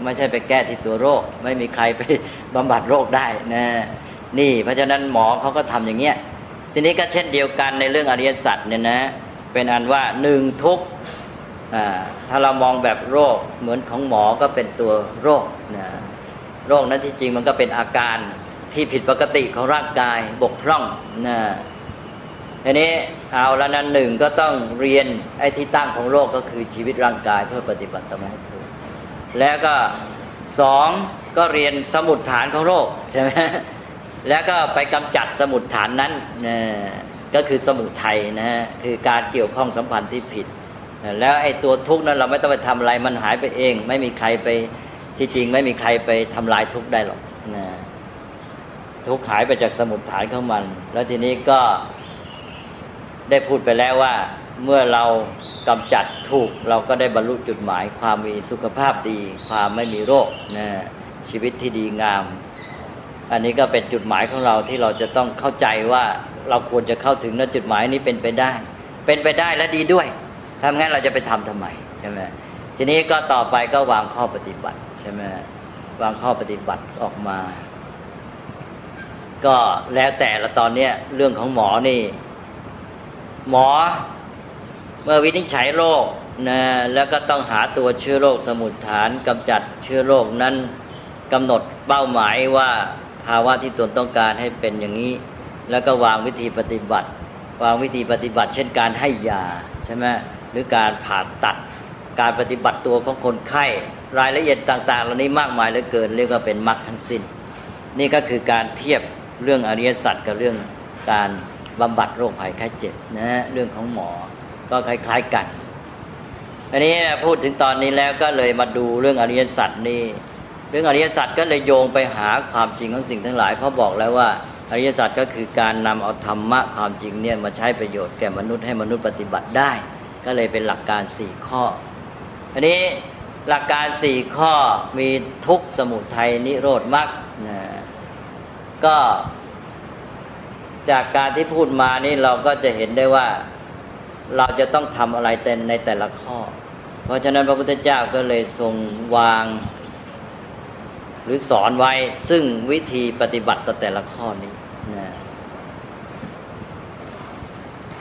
ไม่ใช่ไปแก้ที่ตัวโรคไม่มีใครไปบำบัดโรคได้นะนี่เพราะฉะนั้นหมอเขาก็ทำอย่างเงี้ยทีนี้ก็เช่นเดียวกันในเรื่องอริยสัจเนี่ยนะเป็นอันว่าหนึ่งทุกข์ถ้าเรามองแบบโรคเหมือนของหมอก็เป็นตัวโรคนะโรคนั้นที่จริงมันก็เป็นอาการที่ผิดปกติของร่างกายบกพร่องนะทีนี้เอาแล้วนั้นหนึ่งก็ต้องเรียนไอ้ที่ตั้งของโรคก็คือชีวิตร่างกายเพื่อปฏิบัติตามให้ถูกแล้วก็สองก็เรียนสมุฏฐานของโรคใช่ไหมแล้วก็ไปกำจัดสมุฏฐานนั้นก็คือสมุทัยนะฮะคือการเกี่ยวข้องสัมพันธ์ที่ผิด แล้วไอ้ตัวทุกข์นั้นเราไม่ต้องไปทำอะไรมันหายไปเองไม่มีใครไปที่จริงไม่มีใครไปทำลายทุกข์ได้หรอกนะทุกข์หายไปจากสมุฏฐานของมันแล้วทีนี้ก็ได้พูดไปแล้วว่าเมื่อเรากำจัดทุกข์เราก็ได้บรรลุจุดหมายความมีสุขภาพดีความไม่มีโรคนะชีวิตที่ดีงามอันนี้ก็เป็นจุดหมายของเราที่เราจะต้องเข้าใจว่าเราควรจะเข้าถึงจุดหมายนี้เป็นไปได้และดีด้วยทำงั้นเราจะไปทำไมใช่ไหมทีนี้ก็ต่อไปก็วางข้อปฏิบัติใช่ไหมวางข้อปฏิบัติออกมาก็แล้วแต่ละตอนนี้เรื่องของหมอนี่หมอเมื่อวินิจฉัยโรคนะแล้วก็ต้องหาตัวเชื้อโรคสมุฏฐานกำจัดเชื้อโรคนั้นกำหนดเป้าหมายว่าภาวะที่ตนต้องการให้เป็นอย่างนี้แล้วก็วางวิธีปฏิบัติเช่นการให้ยาใช่ไหมหรือการผ่าตัดการปฏิบัติตัวของคนไข้รายละเอียดต่างๆเหล่านี้มากมายเหลือเกินเรียกว่าเป็นมรรคทั้งสิ้นนี่ก็คือการเทียบเรื่องอริยสัจกับเรื่องการบำบัดโรคภัยไข้เจ็บนะเรื่องของหมอก็คล้ายๆกันอันนี้พูดถึงตอนนี้แล้วก็เลยมาดูเรื่องอริยสัจนี่เรื่องอริยสัจก็เลยโยงไปหาความจริงของสิ่งทั้งหลายเขาบอกแล้วว่าอริยสัจก็คือการนำเอาธรรมะความจริงเนี่ยมาใช้ประโยชน์แก่มนุษย์ให้มนุษย์ปฏิบัติได้ก็เลยเป็นหลักการ4ข้ออันนี้หลักการ4ข้อมีทุกข์สมุทัยนิโรธมรรคก็จากการที่พูดมานี่เราก็จะเห็นได้ว่าเราจะต้องทำอะไรในแต่ละข้อเพราะฉะนั้นพระพุทธเจ้าก็เลยทรงวางหรือสอนไว้ซึ่งวิธีปฏิบัติต่อแต่ละข้อนี้นะ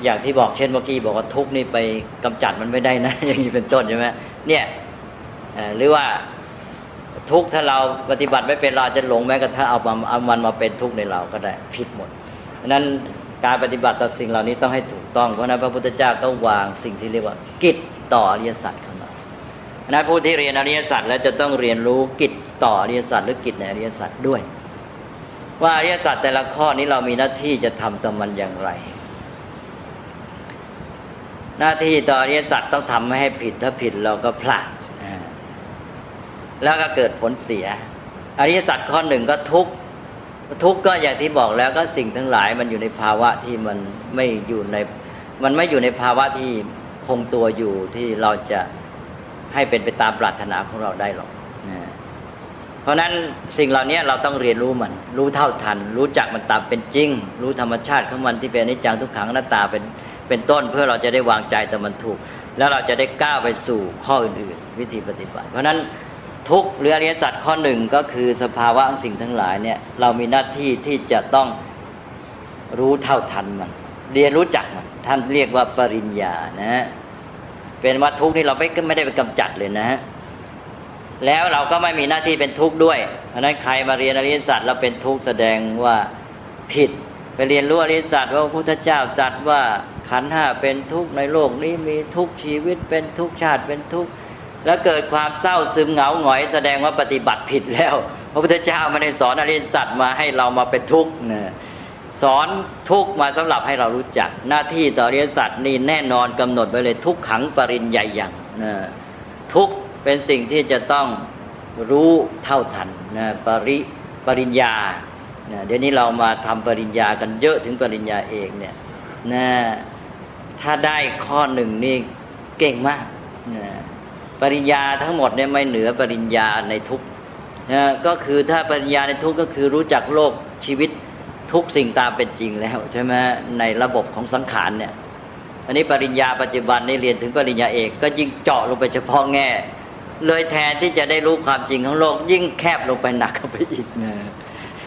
อย่างที่บอกเช่นเมื่อกี้บอกว่าทุกข์นี่ไปกำจัดมันไม่ได้นะอย่างนี้เป็นต้นใช่ไหมเนี่ยหรือว่าทุกข์ถ้าเราปฏิบัติไม่เป็นเราจะหลงแม้กระทั่งเอามันมาเป็นทุกข์ในเราก็ได้ผิดหมดเพราะนั้นการปฏิบัติต่อสิ่งเหล่านี้ต้องให้ถูกต้องเพราะนั้นพระพุทธเจ้าก็วางสิ่งที่เรียกว่ากิจต่ออริยสัจเข้ามาเพราะนั้นผู้ที่เรียนอริยสัจแล้วจะต้องเรียนรู้กิจต่ออริยสัจหรือกิจในอริยสัจด้วยว่าอริยสัจแต่ละข้อนี้เรามีหน้าที่จะทำต่อมันอย่างไรหน้าที่ต่ออริยสัจต้องทำไม่ให้ผิดถ้าผิดเราก็พลาดแล้วก็เกิดผลเสียอริยสัจข้อหนึ่งก็ทุกข์ก็อย่างที่บอกแล้วก็สิ่งทั้งหลายมันอยู่ในภาวะที่มันไม่อยู่ในภาวะที่คงตัวอยู่ที่เราจะให้เป็นไปตามปรารถนาของเราได้หรอกเพราะนั้นสิ่งเหล่านี้เราต้องเรียนรู้มันรู้เท่าทันรู้จักมันตามเป็นจริงรู้ธรรมชาติของมันที่เป็นอนิจจังทุกขังอนัตตาเป็นต้นเพื่อเราจะได้วางใจแต่มันถูกแล้วเราจะได้ก้าวไปสู่ข้ออื่นๆวิธีปฏิบัติเพราะนั้นทุกข์หรืออริยสัจข้อหนึ่งก็คือสภาวะของสิ่งทั้งหลายเนี่ยเรามีหน้าที่ที่จะต้องรู้เท่าทันมันเรียนรู้จักมันท่านเรียกว่าปริญญานะเป็นว่าทุกข์นี่เราไม่ได้ไปกำจัดเลยนะแล้วเราก็ไม่มีหน้าที่เป็นทุกข์ด้วยเพราะนั้นใครมาเรียนอริยสัจแล้วเป็นทุกข์แสดงว่าผิดไปเรียนรู้อริยสัจว่าพระพุทธเจ้าตรัสว่าขันธ์ห้าเป็นทุกข์ในโลกนี้มีทุกข์ชีวิตเป็นทุกข์ชาติเป็นทุกข์แล้วเกิดความเศร้าซึมเหงาหงอยแสดงว่าปฏิบัติผิดแล้วพระพุทธเจ้าไม่ได้สอนอริยสัจมาให้เรามาเป็นทุกข์นะสอนทุกข์มาสำหรับให้เรารู้จักหน้าที่ต่ออริยสัจนี่แน่นอนกำหนดไว้เลยทุกขังปริญญายังนะทุกข์เป็นสิ่งที่จะต้องรู้เท่าทันนะปริญญานะเดี๋ยวนี้เรามาทำปริญญากันเยอะถึงปริญญาเอกเนี่ยนะถ้าได้ข้อหนึ่งนี่เก่งมากนะปริญญาทั้งหมดเนี่ยไม่เหนือปริญญาในทุกข์นะก็คือถ้าปริญญาในทุกข์ก็คือรู้จักโลกชีวิตทุกสิ่งตามเป็นจริงแล้วใช่ไหมในระบบของสังขารเนี่ยอันนี้ปริญญาปัจจุบันนี่เรียนถึงปริญญาเอกก็ยิ่งเจาะลงไปเฉพาะแง่เลยแทนที่จะได้รู้ความจริงของโลกยิ่งแคบลงไปหนักเข้าไปอีกนะ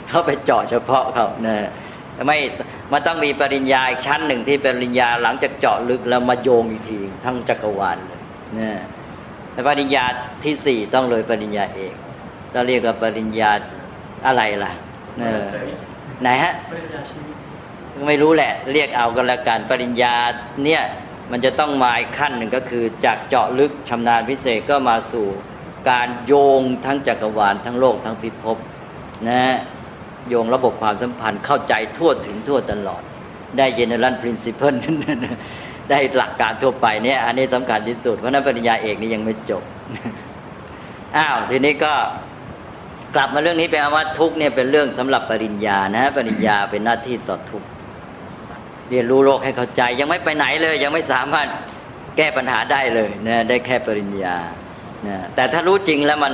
เข้าไปเจาะเฉพาะเขานะไม่มันต้องมีปริญญาอีกชั้นหนึ่งที่เป็นปริญญาหลังจากเจาะลึกแล้วมาโยงอีกทีทั้งจักรวาลเลยนะแต่ปริญญาที่สี่ต้องเลยปริญญาเอกจะเรียกว่าปริญญาอะไรล่ะไหนฮะไม่รู้แหละเรียกเอากันแล้วกันปริญญาเนี่ยมันจะต้องมาอีกขั้นหนึ่งก็คือจากเจาะลึกชำนาญพิเศษก็มาสู่การโยงทั้งจักรวาลทั้งโลกทั้งพิภพนะโยงระบบความสัมพันธ์เข้าใจทั่วถึงทั่วตลอดได้ general principle แต่ ได้หลักการทั่วไปเนี่ยอันนี้สำคัญที่สุดเพราะนั้นปริญญาเอกนี่ยังไม่จบ ทีนี้ก็กลับมาเรื่องนี้เป็นว่าทุกเนี่ยเป็นเรื่องสำหรับปริญญานะปริญญาเป็นหน้าที่ต่อทุกเรียนรู้โลกให้เข้าใจยังไม่ไปไหนเลยยังไม่สามารถแก้ปัญหาได้เลยนะได้แค่ปริญญานะแต่ถ้ารู้จริงแล้วมัน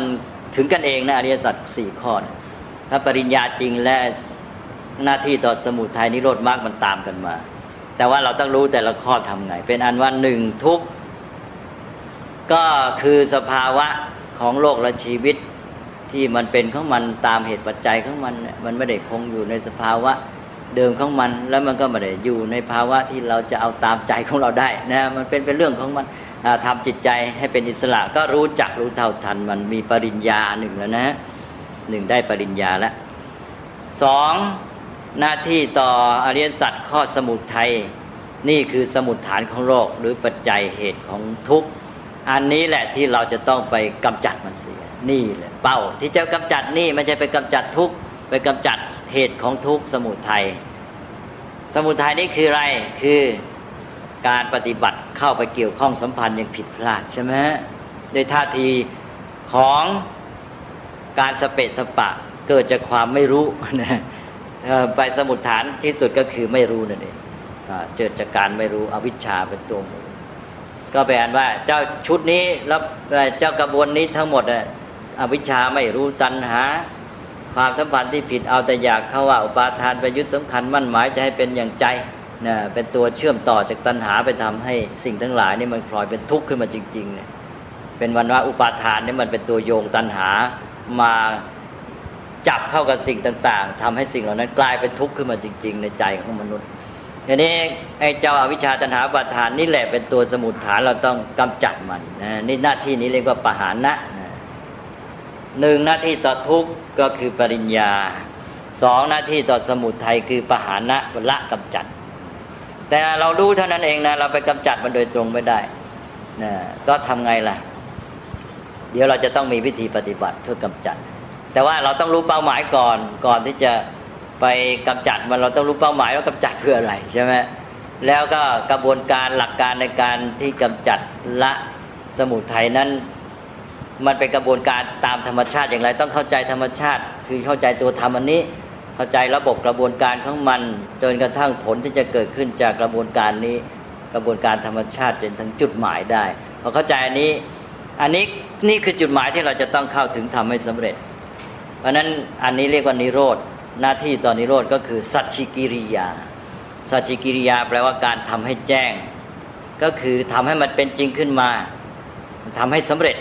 ถึงกันเองนะอริยสัจ4ข้อถ้าปริญญาจริงและหน้าที่ต่อสมุทัยนิโรธมรรคมันตามกันมาแต่ว่าเราต้องรู้แต่ละข้อทำไงเป็นอันว่า1ทุกข์ก็คือสภาวะของโลกและชีวิตที่มันเป็นของมันตามเหตุปัจจัยของมันมันไม่ได้คงอยู่ในสภาวะเดิมของมันแล้วมันก็ไม่ได้อยู่ในภาวะที่เราจะเอาตามใจของเราได้นะมันเป็นเรื่องของมันทำจิตใจให้เป็นอิสระก็รู้จักรู้เท่าทันมันมีปริญญา1แล้วนะ1ได้ปริญญาแล้ว2หน้าที่ต่ออริยสัจข้อสมุทัยนี่คือสมุฏฐานของโลกหรือปัจจัยเหตุของทุกข์อันนี้แหละที่เราจะต้องไปกำจัดมันเสียนี่แหละเป้าที่จะกำจัดนี่ไม่ใช่ไปกำจัดทุกข์ไปกำจัดเหตุของทุกข์สมุทัยนี่คืออะไรคือการปฏิบัติเข้าไปเกี่ยวข้องสัมพันธ์อย่างผิดพลาดใช่ไหมด้วยท่าทีของการสเปะสปะเกิดจากความไม่รู้นะไปสมุฏฐานที่สุดก็คือไม่รู้นั่นเองเกิดจากการไม่รู้อวิชชาเป็นตัวมูลก็แปลว่าเจ้าชุดนี้แล้วเจ้ากระบวนนี้ทั้งหมดอวิชชาไม่รู้ตัณหาความสัมพันธ์ที่ผิดเอาแต่อยากเข้าว่าอุปาทานไปยึดสำคัญมั่นหมายจะให้เป็นอย่างใจนะเป็นตัวเชื่อมต่อจากตัณหาไปทำให้สิ่งทั้งหลายนี่มันพลอยเป็นทุกข์ขึ้นมาจริงๆเนี่ยเป็นวันว่าอุปาทานนี่มันเป็นตัวโยงตัณหามาจับเข้ากับสิ่งต่างๆทำให้สิ่งเหล่านั้นกลายเป็นทุกข์ขึ้นมาจริงๆในใจของมนุษย์ทีนี้ไอ้เจ้าอวิชชาตัณหาอุปาทานนี่แหละเป็นตัวสมุฏฐานเราต้องกำจัดมันนี่หน้าที่นี้เรียกว่าปหานะ1หน้าที่ต่อทุกข์ก็คือปริญญา2หน้าที่ต่อสมุทัยคือปหานะละกำจัดแต่เรารู้เท่านั้นเองนะเราไปกำจัดมันโดยตรงไม่ได้นะก็ทำไงล่ะเดี๋ยวเราจะต้องมีวิธีปฏิบัติเพื่อกำจัดแต่ว่าเราต้องรู้เป้าหมายก่อนที่จะไปกำจัดมันเราต้องรู้เป้าหมายว่ากำจัดเพื่ออะไรใช่ไหมแล้วก็กระบวนการหลักการในการที่กำจัดละสมุทัยนั้นมันเป็นกระบวนการตามธรรมชาติอย่างไรต้องเข้าใจธรรมชาติคือเข้าใจตัวธรรมอันนี้เข้าใจระบบกระบวนการของมันจนกระทั่งผลที่จะเกิดขึ้นจากกระบวนการนี้กระบวนการธรรมชาติจนถึงจุดหมายได้พอเข้าใจอันนี้นี่คือจุดหมายที่เราจะต้องเข้าถึงทำให้สำเร็จเพราะนั้นอันนี้เรียกว่านิโรธหน้าที่ต่อนิโรธก็คือสัจฉิกิริยาสัจฉิกิริยาแปลว่าการทำให้แจ้งก็คือทำให้มันเป็นจริงขึ้นมาทำให้สำเร็จ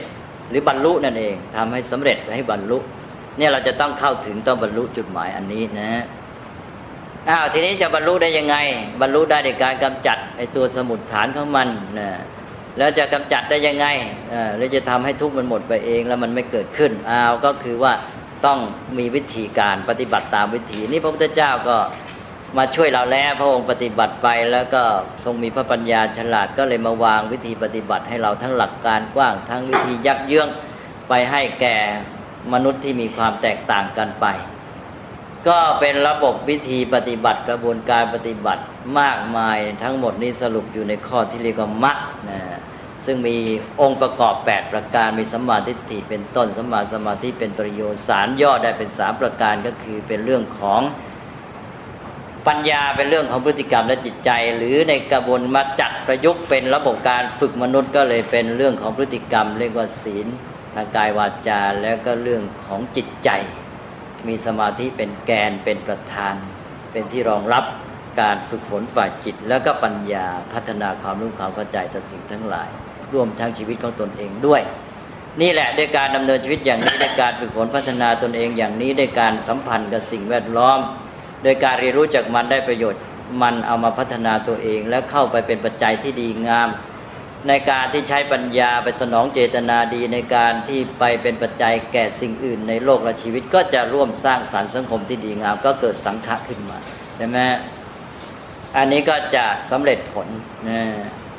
หรือบรรลุนั่นเองทำให้สำเร็จให้บรรลุเนี่ยเราจะต้องเข้าถึงต้องบรรลุจุดหมายอันนี้นะทีนี้จะบรรลุได้ยังไงบรรลุได้ในการกำจัดไอ้ตัวสมุฏฐานของมันนะแล้วจะกำจัดได้ยังไงแล้วจะทำให้ทุกข์มันหมดไปเองแล้วมันไม่เกิดขึ้นก็คือว่าต้องมีวิธีการปฏิบัติตามวิธีนี้พระพุทธเจ้าก็มาช่วยเราแล้วพระองค์ปฏิบัติไปแล้วก็ทรงมีพระปัญญาฉลาดก็เลยมาวางวิธีปฏิบัติให้เราทั้งหลักการกว้างทั้งวิธียักเยื้องไปให้แก่มนุษย์ที่มีความแตกต่างกันไปก็เป็นระบบวิธีปฏิบัติกระบวนการปฏิบัติมากมายทั้งหมดนี้สรุปอยู่ในข้อที่เรียกว่ามรรคซึ่งมีองค์ประกอบ8ประการมีสัมมาทิฏฐิเป็นต้นสัมมาสมาธิเป็นปริโยสารย่อได้เป็น3ประการก็คือเป็นเรื่องของปัญญาเป็นเรื่องของพฤติกรรมและจิตใจหรือในกระบวนมาจัดประยุกต์เป็นระบบการฝึกมนุษย์ก็เลยเป็นเรื่องของพฤติกรรมเรียกว่าศีลทางกายวาจาแล้วก็เรื่องของจิตใจมีสมาธิเป็นแกนเป็นประธานเป็นที่รองรับการฝึกฝนฝ่ายจิตแล้วก็ปัญญาพัฒนาความรู้ความเข้าใจต่อสิ่งทั้งหลายรวมทั้งชีวิตของตนเองด้วยนี่แหละด้วยการดำเนินชีวิตอย่างนี้ด้วยการฝึกฝนพัฒนาตนเองอย่างนี้ด้วยการสัมพันธ์กับสิ่งแวดล้อมโดยการเรียนรู้จากมันได้ประโยชน์มันเอามาพัฒนาตัวเองแล้วเข้าไปเป็นปัจจัยที่ดีงามในการที่ใช้ปัญญาไปสนองเจตนาดีในการที่ไปเป็นปัจจัยแก่สิ่งอื่นในโลกและชีวิตก็จะร่วมสร้างสรรค์สังคมที่ดีงามก็เกิดสังฆะขึ้นมาใช่ไหมอันนี้ก็จะสำเร็จผล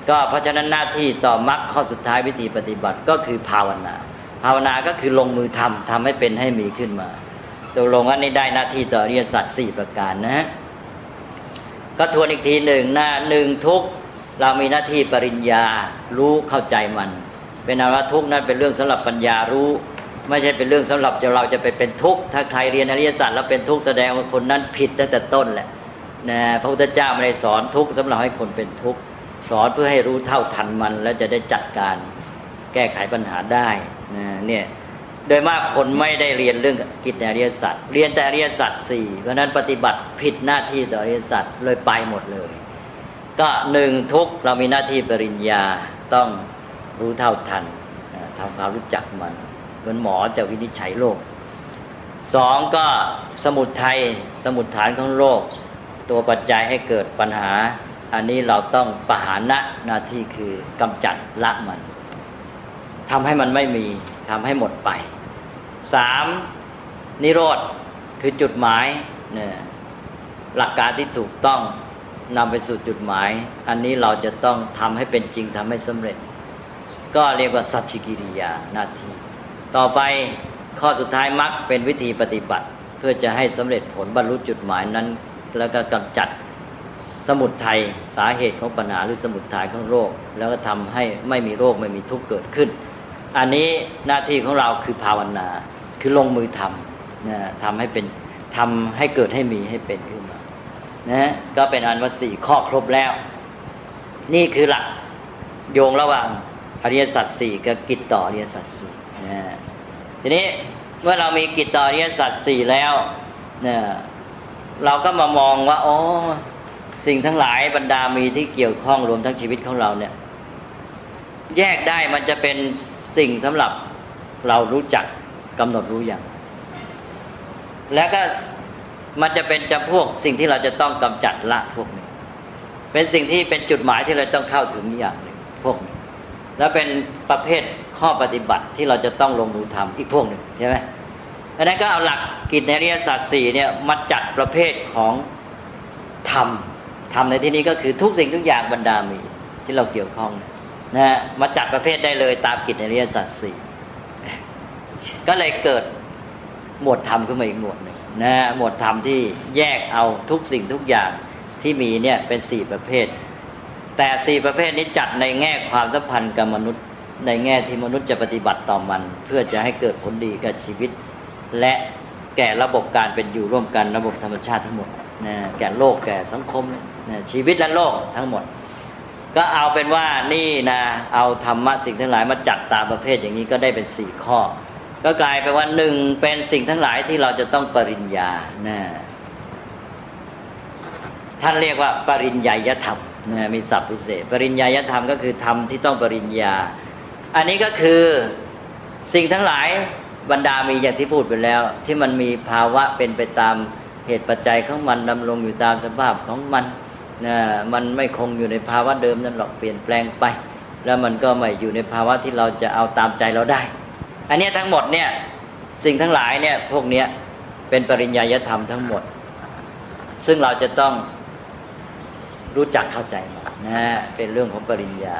ก็เพราะฉะนั้นหน้าที่ต่อมรรคข้อสุดท้ายวิธีปฏิบัติก็คือภาวนาก็คือลงมือทำให้เป็นให้มีขึ้นมาตกลงว่านี่ได้หน้าที่ต่ออริยสัจ4ประการนะก็ทวนอีกที1 ทุกข์ เรามีหน้าที่ปริญญารู้เข้าใจมันเป็นอนัตทุกข์นั้นเป็นเรื่องสำหรับปัญญารู้ไม่ใช่เป็นเรื่องสำหรับเราจะไปเป็นทุกข์ถ้าใครเรียนอริยสัจแล้วเป็นทุกข์แสดงว่าคนนั้นผิดตั้งแต่ต้นแหละนะพระพุทธเจ้าไม่ได้สอนทุกข์สำหรับให้คนเป็นทุกข์สอนเพื่อให้รู้เท่าทันมันแล้วจะได้จัดการแก้ไขปัญหาได้นะเนี่ยโดยมากคนไม่ได้เรียนเรื่องกิจในอริยสัจเรียนแต่อริยสัจสี่เพราะนั้นปฏิบัติผิดหน้าที่ต่ออริยสัจเลยไปหมดเลยก็หนึ่งทุกข์เรามีหน้าที่ปริญญาต้องรู้เท่าทันทำความรู้จักมันเหมือนหมอจะวินิจฉัยโรคสองก็สมุทัยสมุฏฐานของโรคตัวปัจจัยให้เกิดปัญหาอันนี้เราต้องปหานะหน้าที่คือกำจัดละมันทำให้มันไม่มีทำให้หมดไปสามนิโรธคือจุดหมายเนี่ยหลักการที่ถูกต้องนำไปสู่จุดหมายอันนี้เราจะต้องทำให้เป็นจริงทำให้สำเร็จก็เรียกว่าสัจฉิกิริยาหน้าที่ต่อไปข้อสุดท้ายมรรคเป็นวิธีปฏิบัติเพื่อจะให้สำเร็จผลบรรลุจุดหมายนั้นแล้วก็กำจัดสมุทัยสาเหตุของปัญหาหรือสมุทัยของโรคแล้วก็ทำให้ไม่มีโรคไม่มีทุกข์เกิดขึ้นอันนี้หน้าที่ของเราคือภาวนาคือลงมือทำนะทำให้เป็นทำให้เกิดให้มีให้เป็นขึ้นมานะก็เป็นอันว่า4ข้อครบแล้วนี่คือหลักโยงระหว่างอริยสัจ4กับกิจต่ออริยสัจ4นะทีนี้เมื่อเรามีกิจต่ออริยสัจ4แล้วนะเราก็มามองว่าอ๋อสิ่งทั้งหลายบรรดามีที่เกี่ยวข้องรวมทั้งชีวิตของเราเนี่ยแยกได้มันจะเป็นสิ่งสำหรับเรารู้จักกำหนดรู้อย่างแล้วก็มันจะเป็นจำพวกสิ่งที่เราจะต้องกำจัดละพวกนี้เป็นสิ่งที่เป็นจุดหมายที่เราต้องเข้าถึงอย่างหนึ่งพวกนี้แล้วเป็นประเภทข้อปฏิบัติที่เราจะต้องลงมือทำอีกพวกหนึ่งใช่ไหมเพราะนั้นก็เอาหลักกิจในอริยสัจ4เนี่ยมาจัดประเภทของธรรมในที่นี้ก็คือทุกสิ่งทุกอย่างบรรดามีที่เราเกี่ยวข้องนะมาจัดประเภทได้เลยตามกิจในอริยสัจ4ก็เลยเกิดหมวดธรรมขึ้นมาอีกหมวดหนึ่งนะหมวดธรรมที่แยกเอาทุกสิ่งทุกอย่างที่มีเนี่ยเป็น4ประเภทแต่4ประเภทนี้จัดในแง่ความสัมพันธ์กับมนุษย์ในแง่ที่มนุษย์จะปฏิบัติต่อมันเพื่อจะให้เกิดผลดีกับชีวิตและแก่ระบบการเป็นอยู่ร่วมกันระบบธรรมชาติทั้งหมดนะแก่โลกแก่สังคมนะชีวิตและโลกทั้งหมดก็เอาเป็นว่านี่นะเอาธรรมะสิ่งทั้งหลายมาจัดตามประเภทอย่างนี้ก็ได้เป็น4ข้อก็กลายเป็นว่า1เป็นสิ่งทั้งหลายที่เราจะต้องปริญญานะท่านเรียกว่าปริญญายธรรมนะมีศัพท์พิเศษปริญญายธรรมก็คือธรรมที่ต้องปริญญาอันนี้ก็คือสิ่งทั้งหลายบรรดามีอย่างที่พูดไปแล้วที่มันมีภาวะเป็นไปตามเหตุปัจจัยของมันดำรงอยู่ตามสภาพของมันนะมันไม่คงอยู่ในภาวะเดิมนั่นหรอกเปลี่ยนแปลงไปแล้วมันก็ไม่อยู่ในภาวะที่เราจะเอาตามใจเราได้อันนี้ทั้งหมดเนี่ยสิ่งทั้งหลายเนี่ยพวกเนี้ยเป็นปริญญายธรรมทั้งหมดซึ่งเราจะต้องรู้จักเข้าใจนะเป็นเรื่องของปริญญา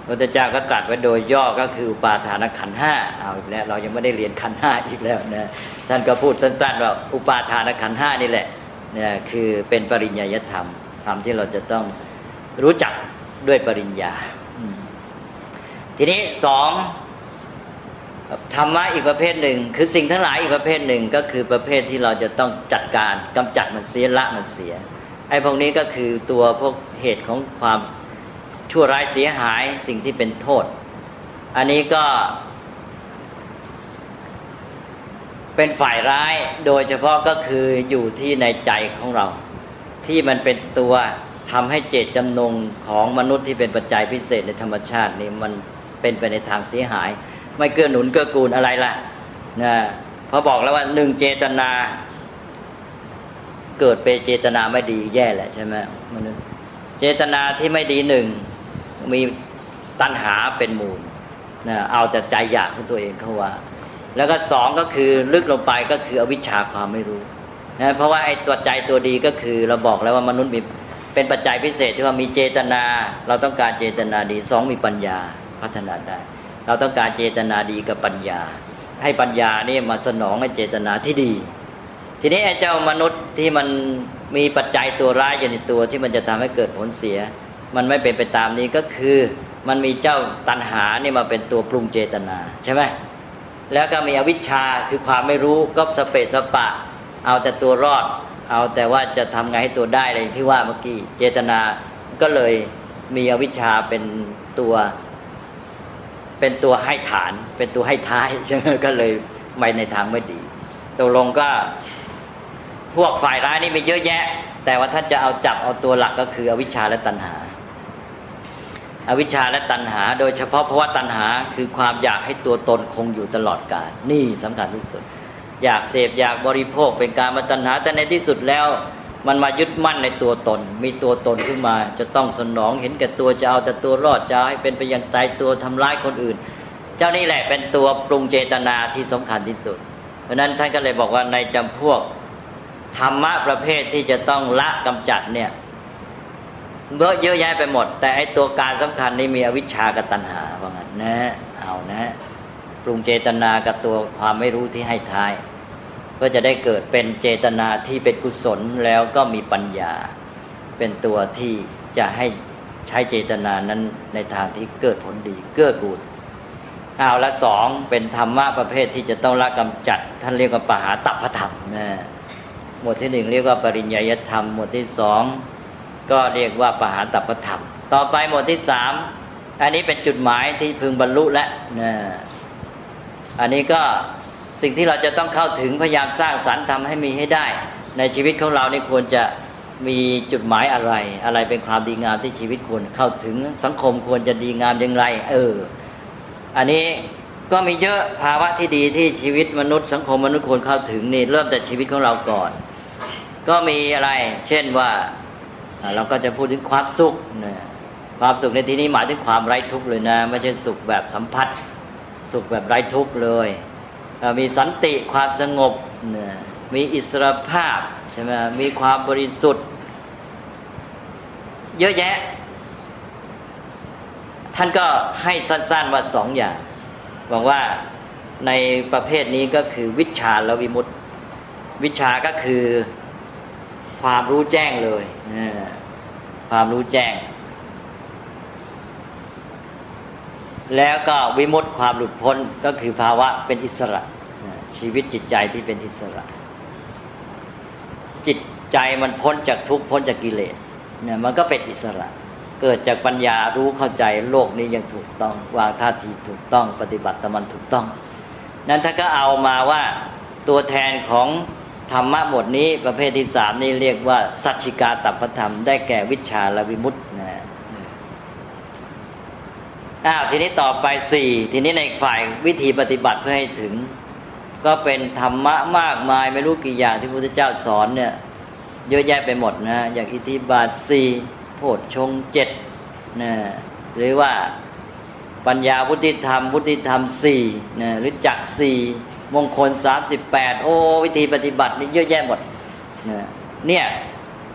พระพุทธเจ้าก็ตรัสไว้โดยย่อก็คืออุปาทานขันธ์5เอาอีกแล้วเรายังไม่ได้เรียนขันธ์5อีกแล้วนะท่านก็พูดสั้นๆว่าอุปาทานขันธ์5นี่แหละเนี่ยคือเป็นปริญญายธรรมธรรมที่เราจะต้องรู้จักด้วยปริญญาทีนี้2ธรรมะอีกประเภทหนึ่งคือสิ่งทั้งหลายอีกประเภทหนึ่งก็คือประเภทที่เราจะต้องจัดการกำจัดมันเสียละมันเสียไอ้พวกนี้ก็คือตัวพวกเหตุของความชั่วร้ายเสียหายสิ่งที่เป็นโทษอันนี้ก็เป็นฝ่ายร้ายโดยเฉพาะก็คืออยู่ที่ในใจของเราที่มันเป็นตัวทำให้เจตจำนงของมนุษย์ที่เป็นปัจจัยพิเศษในธรรมชาตินี่มันเป็นไปในทางเสียหายไม่เกื้อหนุนเกื้อกูลอะไรล่ะนะเพราะบอกแล้วว่า1เจตนาเกิดเป็นเจตนาไม่ดีแย่แหละใช่ไหมมนุษย์เจตนาที่ไม่ดี1มีตัณหาเป็นมูลนะเอาแต่ใจอยากของตัวเองเขาว่าแล้วก็2ก็คือลึกลงไปก็คืออวิชชาความไม่รู้นะเพราะว่าไอ้ตัวใจตัวดีก็คือเราบอกแล้วว่ามนุษย์มีเป็นปัจจัยพิเศษที่ว่ามีเจตนาเราต้องการเจตนาดี2มีปัญญาพัฒนาได้เราต้องการเจตนาดีกับปัญญาให้ปัญญานี่มาสนองให้เจตนาที่ดีทีนี้ไอ้เจ้ามนุษย์ที่มันมีปัจจัยตัวร้ายอยู่ในตัวที่มันจะทำให้เกิดผลเสีย มันไม่เป็นไปตามนี้ก็คือมันมีเจ้าตัณหานี่มาเป็นตัวปรุงเจตนาใช่ไหมแล้วก็มีอวิชชาคือความไม่รู้ก็สเปะสปะเอาแต่ตัวรอดเอาแต่ว่าจะทำไงให้ตัวได้อะไรที่ว่าเมื่อกี้เจตนาก็เลยมีอวิชชาเป็นตัวให้ฐานเป็นตัวให้ท้ายใช่ไหมก็เลยไปในทางไม่ดีตกลงก็พวกฝ่ายร้ายนี่มีเยอะแยะแต่ว่าถ้าจะเอาจับเอาตัวหลักก็คืออวิชชาและตัณหาอวิชชาและตัณหาโดยเฉพาะเพราะว่าตัณหาคือความอยากให้ตัวตนคงอยู่ตลอดกาลนี่สำคัญที่สุดอยากเสพอยากบริโภคเป็นการมาตัณหาแต่ในที่สุดแล้วมันมายึดมั่นในตัวตนมีตัวตนขึ้นมาจะต้องสนองเห็นแก่ตัวจะเอาแต่ตัวรอดจะให้เป็นไปอย่างตายตัวทำร้ายคนอื่นเจ้านี่แหละเป็นตัวปรุงเจตนาที่สำคัญที่สุดเพราะนั้นท่านก็เลยบอกว่าในจำพวกธรรมะประเภทที่จะต้องละกำจัดเนี่ยเยอะแยะไปหมดแต่ไอ้ตัวการสำคัญนี่มีอวิชชากับตัณหาว่างั้นนะเอานะปรุงเจตนากับตัวความไม่รู้ที่ให้ท้ายก็จะได้เกิดเป็นเจตนาที่เป็นกุศลแล้วก็มีปัญญาเป็นตัวที่จะให้ใช้เจตนานั้นในทางที่เกิดผลดีเกื้อกูลเอาละสองเป็นธรรมะประเภทที่จะต้องละกำจัดท่านเรียกว่าปหาตัพพธรรมนะหมวดที่หนึ่งเรียกว่าปริญญาธรรมหมวดที่สองก็เรียกว่าปหาตัพพธรรมต่อไปหมวดที่สามอันนี้เป็นจุดหมายที่พึงบรรลุแล้วนะอันนี้ก็สิ่งที่เราจะต้องเข้าถึงพยายามสร้างสรรค์ทำให้มีให้ได้ในชีวิตของเรานี่ควรจะมีจุดหมายอะไรเป็นความดีงามที่ชีวิตควรเข้าถึงสังคมควรจะดีงามอย่างไรอันนี้ก็มีเยอะภาวะที่ดีที่ชีวิตมนุษย์สังคมมนุษย์ควรเข้าถึงนี่เริ่มแต่ชีวิตของเราก่อนก็มีอะไรเช่นว่าเราก็จะพูดถึงความสุขนะความสุขในที่นี้หมายถึงความไร้ทุกข์เลยนะไม่ใช่สุขแบบสัมผัสสุขแบบไร้ทุกข์เลยมีสันติความสงบมีอิสรภาพใช่ไหมมีความบริสุทธิ์เยอะแยะท่านก็ให้สั้นๆว่าสองอย่างบอกว่าในประเภทนี้ก็คือวิชชาและวิมุตติวิชชาก็คือความรู้แจ้งเลยความรู้แจ้งแล้วก็วิมุตติความหลุดพ้นก็คือภาวะเป็นอิสระชีวิตจิตใจที่เป็นอิสระจิตใจมันพ้นจากทุกข์พ้นจากกิเลสเนี่ยมันก็เป็นอิสระเกิดจากปัญญารู้เข้าใจโลกนี้ยังถูกต้องวางท่าทีถูกต้องปฏิบัติตามมันถูกต้องนั้นถ้าก็เอามาว่าตัวแทนของธรรมะหมดนี้ประเภทที่สามนี้เรียกว่าสัจฉิกาตัพพธรรมได้แก่วิชชาและวิมุตตินะทีนี้ต่อไปสี่ทีนี้ในฝ่ายวิธีปฏิบัติเพื่อให้ถึงก็เป็นธรรมะมากมายไม่รู้กี่อย่างที่พระพุทธเจ้าสอนเนี่ยเยอะแยะไปหมดนะอย่างอิทธิบาทสี่โพชฌงค์เจ็ดนะหรือว่าปัญญาวุฒิธรรมสี่นะหรือจักสี่มงคล38วิธีปฏิบัตินี่เยอะแยะหมดนะเนี่ย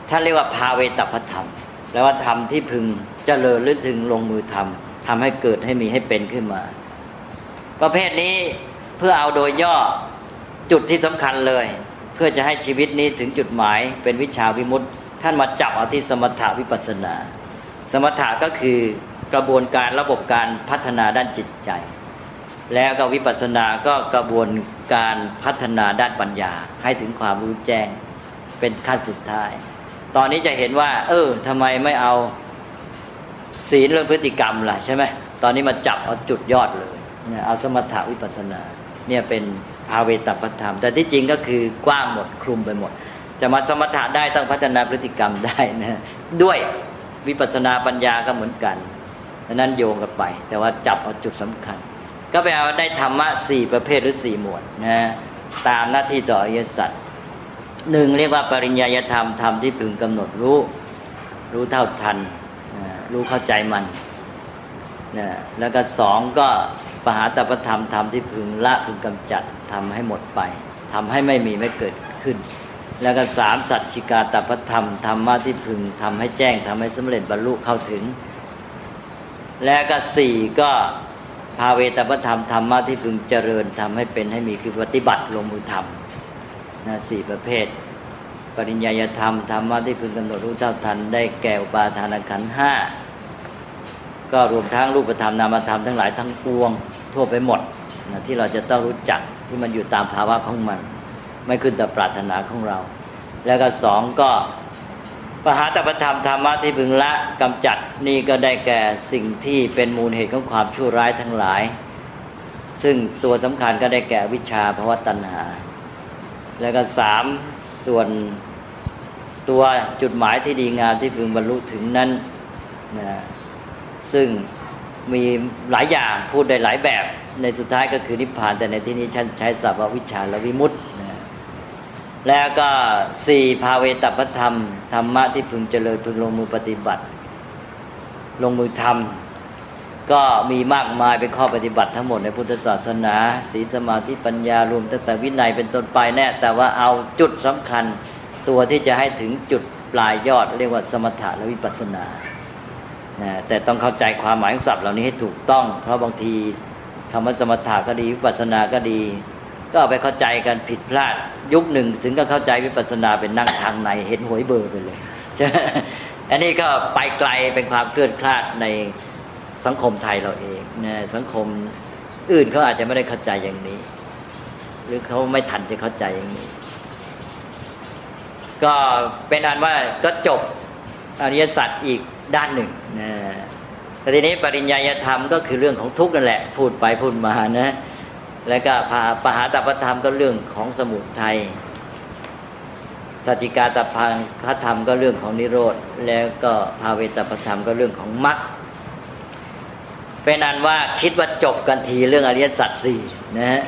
ท่านเรียกว่าภาเวตัพพธรรมแปลว่าธรรมที่พึงเจริญหรือถึงลงมือทำให้เกิดให้มีให้เป็นขึ้นมาประเภทนี้เพื่อเอาโดยย่อจุดที่สำคัญเลยเพื่อจะให้ชีวิตนี้ถึงจุดหมายเป็นวิชาวิมุตติท่านมาจับเอาที่สมถะวิปัสสนาสมถะก็คือกระบวนการระบบการพัฒนาด้านจิตใจแล้วก็วิปัสสนาก็กระบวนการพัฒนาด้านปัญญาให้ถึงความรู้แจ้งเป็นขั้นสุดท้ายตอนนี้จะเห็นว่าทำไมไม่เอาศีลเรื่องพฤติกรรมล่ะใช่ไหมตอนนี้มาจับเอาจุดยอดเลยเนี่ยเอาสมถะวิปัสสนาเนี่ยเป็นภาเวตัพพธรรมแต่ที่จริงก็คือกว้างหมดคลุมไปหมดจะมาสมถะได้ต้องพัฒนาพฤติกรรมได้นะด้วยวิปัสสนาปัญญาก็เหมือนกันดังนั้นโยงกันไปแต่ว่าจับเอาจุดสำคัญก็ไปเอาได้ธรรมะสี่ประเภทหรือสี่หมวดนะตามหน้าที่ต่ออริยสัจหนึ่งเรียกว่าปริญญาธรรมธรรมที่พึงกำหนดรู้เท่าทันรู้เข้าใจมันนะแล้วก็สองก็ปหาตัพพธรรมธรรมที่พึงละพึงกำจัดทำให้หมดไปทำให้ไม่มีไม่เกิดขึ้นแล้วก็สามสัจฉิกาตัพพธรรมธรรมะที่พึงทำให้แจ้งทำให้สำเร็จบรรลุเข้าถึงแล้วก็สี่ก็ภาเวตัพพธรรมธรรมะที่พึงเจริญทำให้เป็นให้มีคือปฏิบัติลงมือทำนะสี่ประเภทปริญญาธรรมธรรมะที่พึงกำหนดรู้เท่าทันได้แก่อุปาทานขันธ์ห้า ก็รวมทั้งรูปธรรมนามธรรมทั้งหลายทั้งปวงทั่วไปหมดนะที่เราจะต้องรู้จักที่มันอยู่ตามภาวะของมันไม่ขึ้นแต่ปรารถนาของเราแล้วก็สองก็ปหาตปธรรมธรรมะที่พึงละกำจัดนี่ก็ได้แก่สิ่งที่เป็นมูลเหตุของความชั่วร้ายทั้งหลายซึ่งตัวสำคัญก็ได้แก่วิชชาภวตัณหาแล้วก็สามส่วนตัวจุดหมายที่ดีงามที่พึงบรรลุถึงนั้นนะซึ่งมีหลายอย่างพูดได้หลายแบบในสุดท้ายก็คือนิพพานแต่ในที่นี้ฉันใช้ศัพท์ว่าวิชชาและวิมุตตินะแล้วก็สี่ภาเวตปธรรมธรรมะที่พึงเจริญพึงลงมือปฏิบัติลงมือทำก็มีมากมายเป็นข้อปฏิบัติทั้งหมดในพุทธศาสนาศีลสมาธิปัญญารวมตั้งแต่วินัยเป็นต้นไปแน่แต่ว่าเอาจุดสำคัญตัวที่จะให้ถึงจุดปลายยอดเรียกว่าสมถะและวิปัสสนานะแต่ต้องเข้าใจความหมายของศัพท์เหล่านี้ให้ถูกต้องเพราะบางทีคำว่าสมถะก็ดีวิปัสสนาก็ดีก็เอาไปเข้าใจกันผิดพลาดยุคหนึ่งถึงก็เข้าใจวิปัสสนาเป็นนั่งทางในเห็นหวยเบอร์ไปเลยใช่อันนี้ก็ไปไกลเป็นความเคลื่อนคลาดในสังคมไทยเราเองนะสังคมอื่นเขาอาจจะไม่ได้เข้าใจอย่างนี้หรือเขาไม่ทันจะเข้าใจอย่างนี้ก็เป็นอันว่าก็จบอริยสัจอีกด้านหนึ่งนะแต่ทีนี้ปริญญาธรรมก็คือเรื่องของทุกข์นั่นแหละพูดไปพูดมานะแล้วก็ปหาตปธรรมก็เรื่องของสมุทัยสัจจิกาตพังคธรรมก็เรื่องของนิโรธแล้วก็ภาเวตปธรรมก็เรื่องของมรรคเป็นอันว่าคิดว่าจบกันทีเรื่องอริยสัจสี่นะฮะ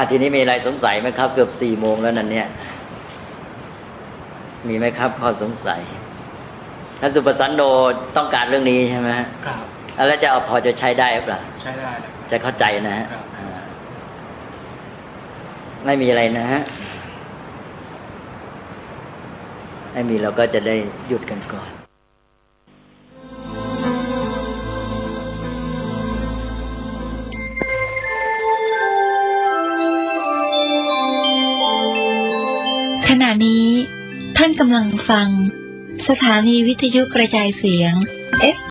ทีนี้มีอะไรสงสัยไหมครับเกือบ4 โมงแล้วนั่นเนี่ยมีไหมครับข้อสงสัยท่านสุปสันโนต้องการเรื่องนี้ใช่ไหมครับแล้วจะเอาพอจะใช้ได้หรือเปล่าใช้ได้จะเข้าใจนะฮะไม่มีอะไรนะฮะไม่มีเราก็จะได้หยุดกันก่อนขณะนี้ท่านกำลังฟังสถานีวิทยุกระจายเสียง